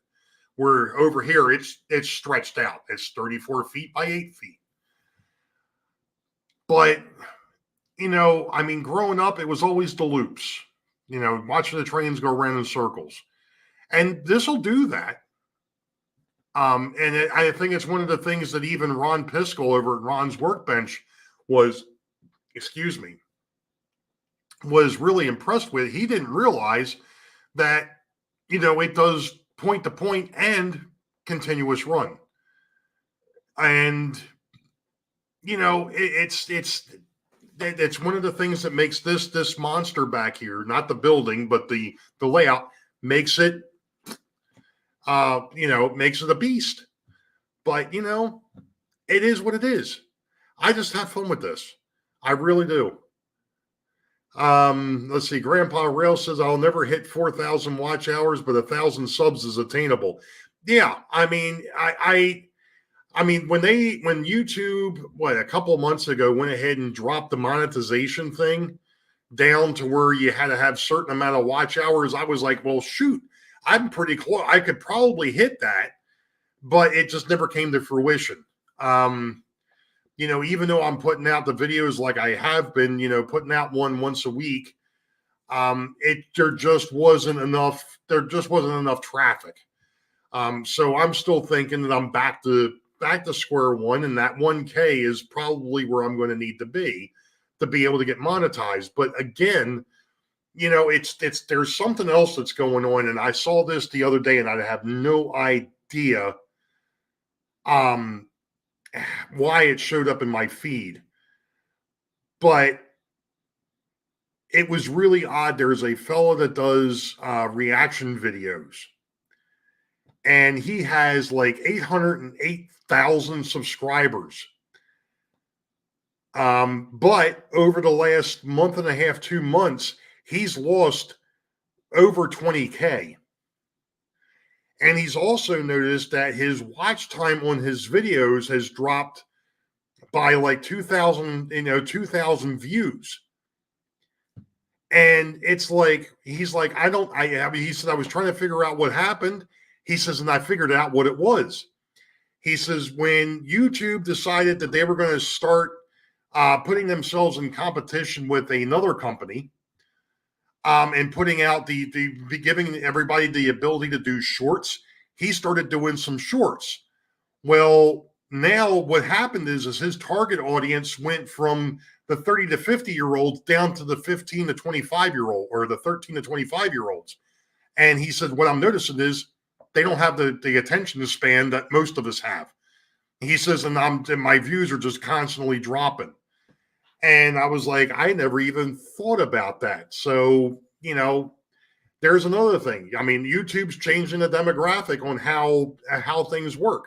Where over here, it's stretched out. It's 34 feet by 8 feet. But, you know, I mean, growing up, it was always the loops. You know, watching the trains go around in circles. And this will do that. I think it's one of the things that even Ron Piskel over at Ron's Workbench was, excuse me, was really impressed with. He didn't realize that, it does point to point and continuous run. And, it's one of the things that makes this monster back here, not the building, but the layout, makes it, makes it a beast. But, it is what it is. I just have fun with this. I really do. Let's see. Grandpa Rail says, I'll never hit 4,000 watch hours, but 1,000 subs is attainable. Yeah. I mean, I mean, when YouTube, a couple of months ago, went ahead and dropped the monetization thing down to where you had to have certain amount of watch hours, I was like, well, shoot, I'm pretty close. I could probably hit that, but it just never came to fruition. Even though I'm putting out the videos like I have been, putting out one once a week, there just wasn't enough traffic. So I'm still thinking that I'm back to square one, and that 1K is probably where I'm going to need to be able to get monetized. But again, there's something else that's going on, and I saw this the other day, and I have no idea why it showed up in my feed, but it was really odd. There's a fellow that does reaction videos, and he has like 808,000 subscribers. But over the last month and a half, 2 months, he's lost over 20K. And he's also noticed that his watch time on his videos has dropped by like 2,000 views. And it's like, he's like, he said, I was trying to figure out what happened. He says, and I figured out what it was. He says, when YouTube decided that they were going to start putting themselves in competition with another company, and putting out giving everybody the ability to do shorts, he started doing some shorts. Well, now what happened is his target audience went from the 30 to 50-year-olds down to the 15 to 25-year-old or the 13 to 25-year-olds. And he said, what I'm noticing is they don't have the attention span that most of us have. He says, and my views are just constantly dropping. And I was like, I never even thought about that. So, there's another thing. I mean, YouTube's changing the demographic on how things work.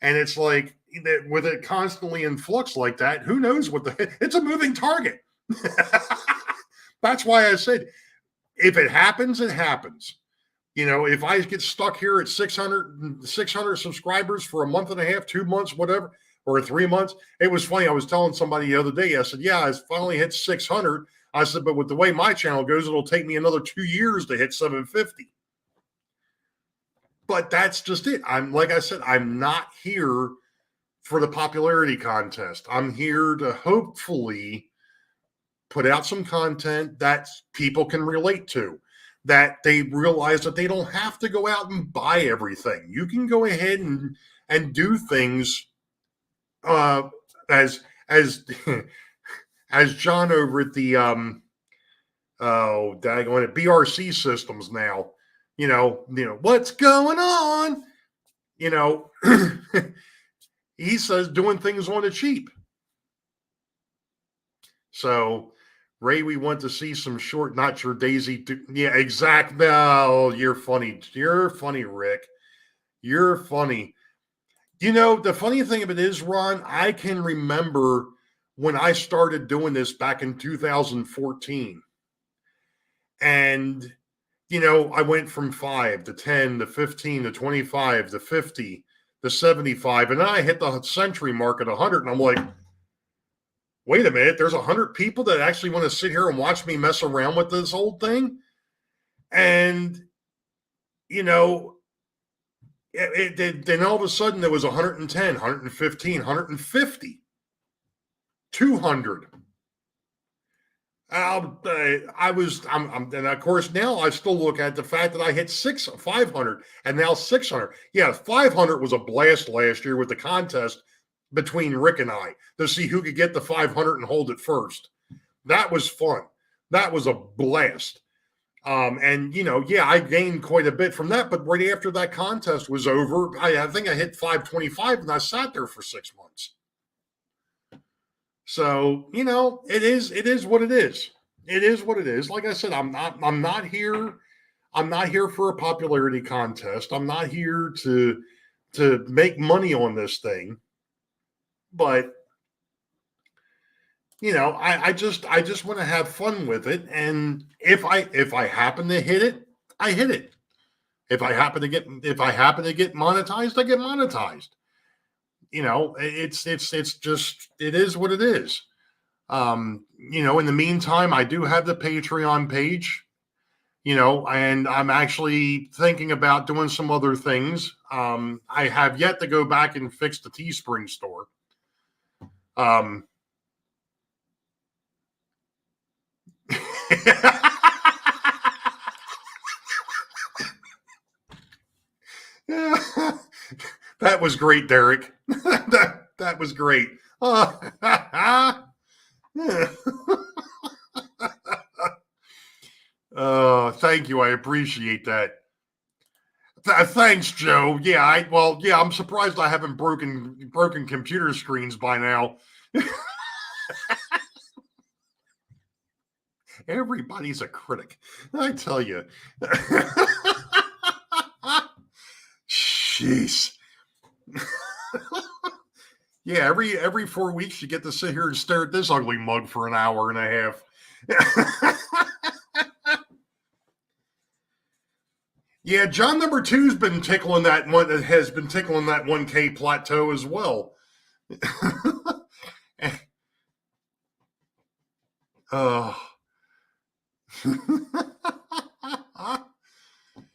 And it's like, with it constantly in flux like that, who knows it's a moving target. That's why I said, if it happens, it happens. If I get stuck here at 600 subscribers for a month and a half, 2 months, whatever, or 3 months. It was funny. I was telling somebody the other day, I said, yeah, I finally hit 600. I said, but with the way my channel goes, it'll take me another 2 years to hit 750. But that's just it. Like I said, I'm not here for the popularity contest. I'm here to hopefully put out some content that people can relate to, that they realize that they don't have to go out and buy everything. You can go ahead and do things as John over at the BRC Systems now, what's going on? He says doing things on the cheap. So, Ray, we want to see some short, not your Daisy. Yeah, exactly. No, you're funny. You're funny, Rick. You're funny. The funny thing of it is, Ron, I can remember when I started doing this back in 2014. And, I went from 5 to 10 to 15 to 25 to 50 to 75. And then I hit the century mark at 100. And I'm like, wait a minute, there's 100 people that actually want to sit here and watch me mess around with this whole thing? And, then all of a sudden there was 110, 115, 150, 200. And of course now I still look at the fact that I hit 500 and now 600. Yeah, 500 was a blast last year with the contest between Rick and I to see who could get the 500 and hold it first. That was fun. That was a blast. And yeah, I gained quite a bit from that. But right after that contest was over, I think I hit 525 and I sat there for 6 months. So, it is what it is. It is what it is. Like I said, I'm not here for a popularity contest. I'm not here to make money on this thing. But I just want to have fun with it. And if I happen to hit it, I hit it. If I happen to get monetized, I get monetized. It is what it is. In the meantime, I do have the Patreon page, and I'm actually thinking about doing some other things. I have yet to go back and fix the Teespring store. That was great, Derek. that was great. Thank you. I appreciate that. Thanks, Joe. Yeah, I'm surprised I haven't broken computer screens by now. Everybody's a critic, I tell you. Jeez. Yeah, every 4 weeks you get to sit here and stare at this ugly mug for an hour and a half. Yeah, John number 2's been tickling that one. Has been tickling that 1K plateau as well.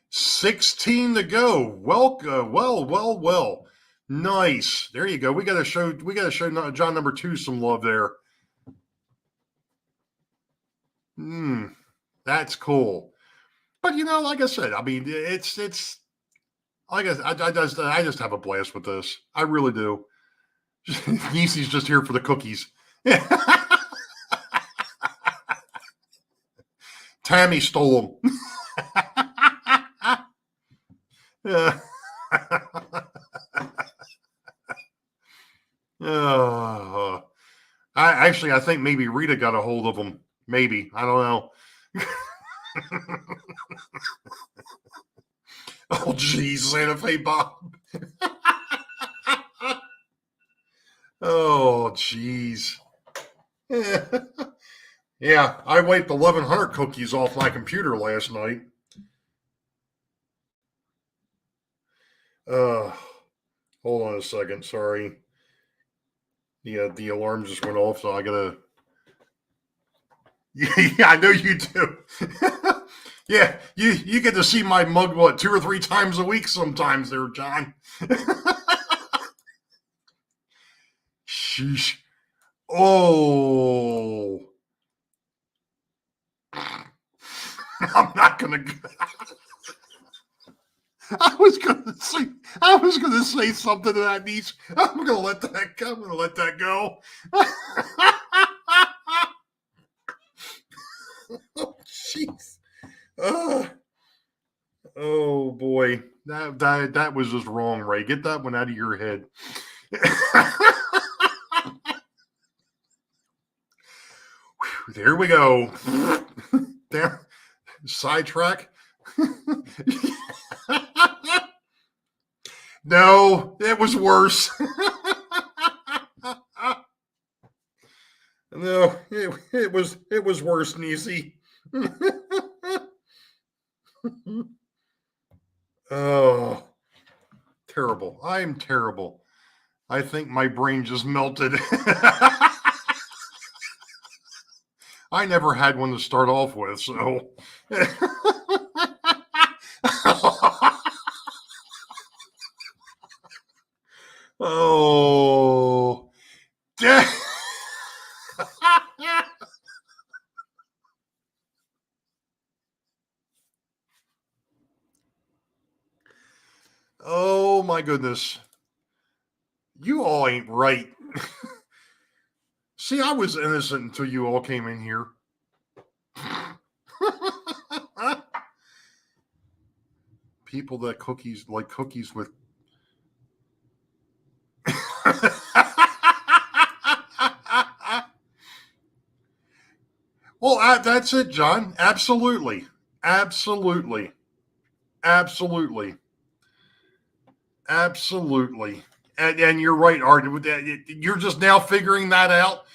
16 to go. Well. Nice. There you go. We gotta show John number 2 some love there. That's cool. But like I said, I mean, it's like I just have a blast with this. I really do. Yeezy's just here for the cookies. Tammy stole them. I think maybe Rita got a hold of them. Maybe. I don't know. Oh, geez, Santa Fe Bob. Oh, geez. Yeah, I wiped 1,100 cookies off my computer last night. Hold on a second. Sorry. Yeah, the alarm just went off, so I gotta. Yeah, I know you do. Yeah, you get to see my mug 2 or 3 times a week sometimes, there, John. Sheesh. Oh. I'm not gonna. I was gonna say something to that niece. I'm gonna let that go. Oh, jeez. Oh boy, that was just wrong, Ray. Get that one out of your head. There we go. There, sidetrack. No, it was worse. No, it was worse, Niecy. Oh, terrible. I'm terrible. I think my brain just melted. I never had one to start off with, so. Oh. my goodness. You all ain't right. See, I was innocent until you all came in here. People that like cookies with. Well, that's it, John. Absolutely. Absolutely. Absolutely. Absolutely. And you're right, Art. You're just now figuring that out.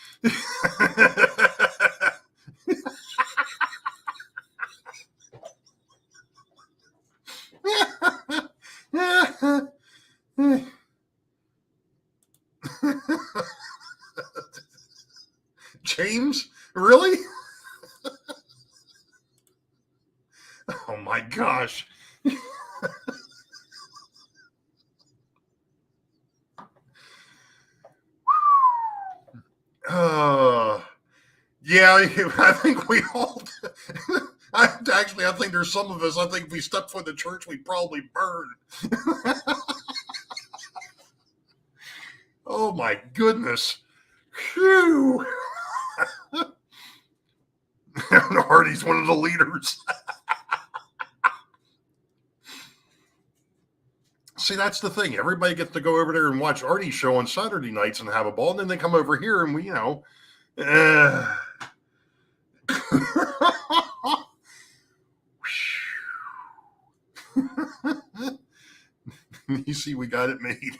James? Really? Oh my gosh. Yeah, I think we all. I think there's some of us. I think if we stepped foot in the church, we'd probably burn. Oh my goodness. Phew. Hardy's one of the leaders. See, that's the thing. Everybody gets to go over there and watch Artie's show on Saturday nights and have a ball, and then they come over here and we, you see, we got it made.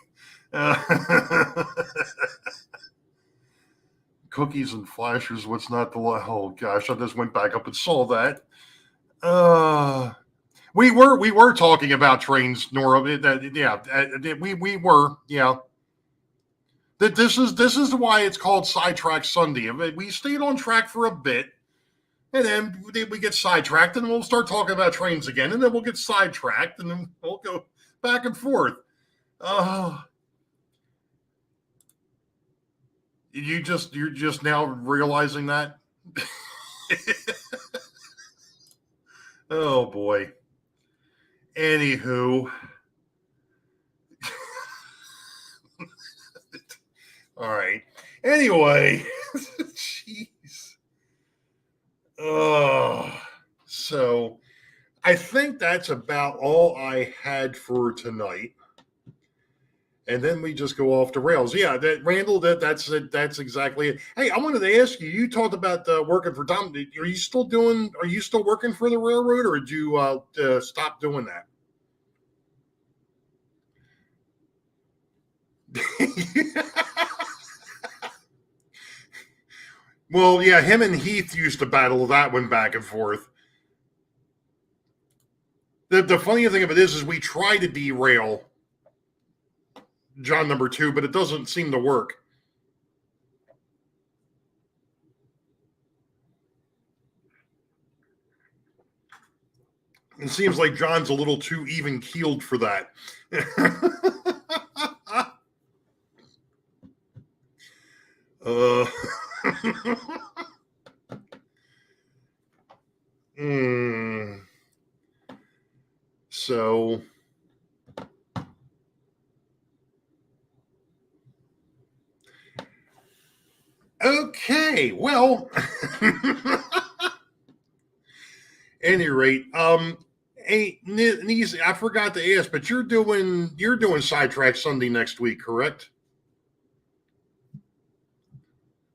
Cookies and flashers. What's not the oh gosh? I just went back up and saw that. We were talking about trains, Nora. We were, yeah. This is why it's called Sidetrack Sunday. We stayed on track for a bit, and then we get sidetracked, and we'll start talking about trains again, and then we'll get sidetracked, and then we'll go back and forth. You're just now realizing that. Oh boy. Anywho. All right. Anyway. Jeez. So I think that's about all I had for tonight. And then we just go off the rails. Yeah, Randall, that's exactly it. Hey, I wanted to ask you. You talked about working for Tom. Are you still working for the railroad, or did you stop doing that? Well, yeah, him and Heath used to battle that one back and forth. The funny thing of it is we try to derail John number 2, but it doesn't seem to work. It seems like John's a little too even keeled for that. So okay, well, any rate, hey, Nise, I forgot to ask, but you're doing Sidetrack Sunday next week, correct?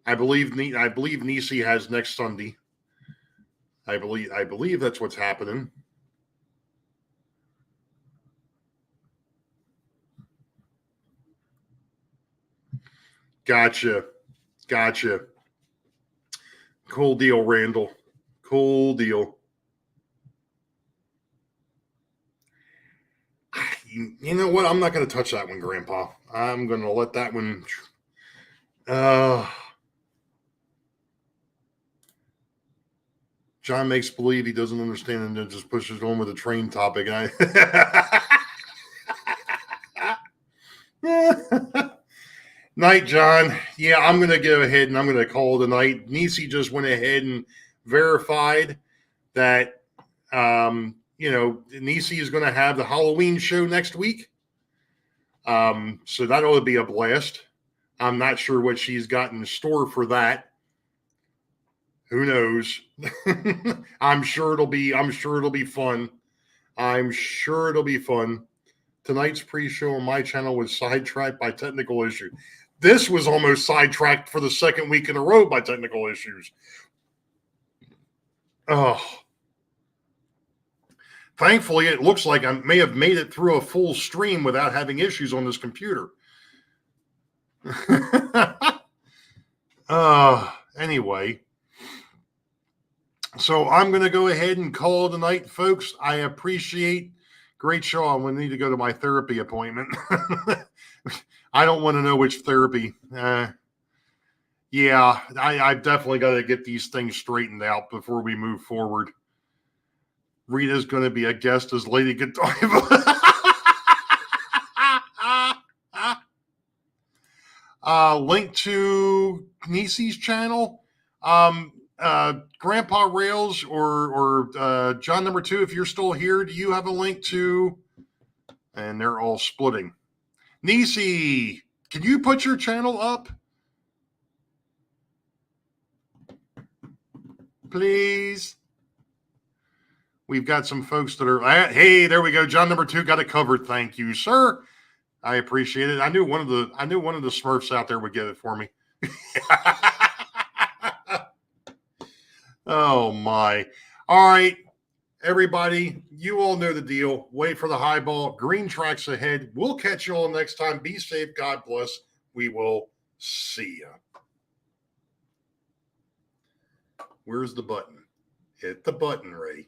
I believe Nisi has next Sunday. I believe that's what's happening. Gotcha. Cool deal, Randall. Cool deal. You know what? I'm not going to touch that one, Grandpa. I'm going to let that one. John makes believe he doesn't understand and then just pushes on with the train topic. And Night, John. Yeah, I'm going to go ahead and I'm going to call it a night. Nisi just went ahead and verified that, Nisi is going to have the Halloween show next week. So that ought to be a blast. I'm not sure what she's got in store for that. Who knows? I'm sure it'll be fun. I'm sure it'll be fun. Tonight's pre-show on my channel was sidetracked by technical issue. This was almost sidetracked for the second week in a row by technical issues. Oh. Thankfully, it looks like I may have made it through a full stream without having issues on this computer. Anyway, so I'm going to go ahead and call it a night, folks. I appreciate. Great show. I'm going to need to go to my therapy appointment. I don't want to know which therapy. Yeah, I've definitely got to get these things straightened out before we move forward. Rita's going to be a guest as Lady Godiva. Link to Nisi's channel. Grandpa Rails or John number 2, if you're still here, do you have a link to? And they're all splitting. Nisi, can you put your channel up? Please. We've got some folks that are, hey, there we go. John number 2 got it covered. Thank you, sir. I appreciate it. I knew one of the Smurfs out there would get it for me. Oh my. All right, everybody, you all know the deal. Wait for the highball. Green tracks ahead. We'll catch you all next time. Be safe. God bless. We will see you. Where's the button? Hit the button, Ray.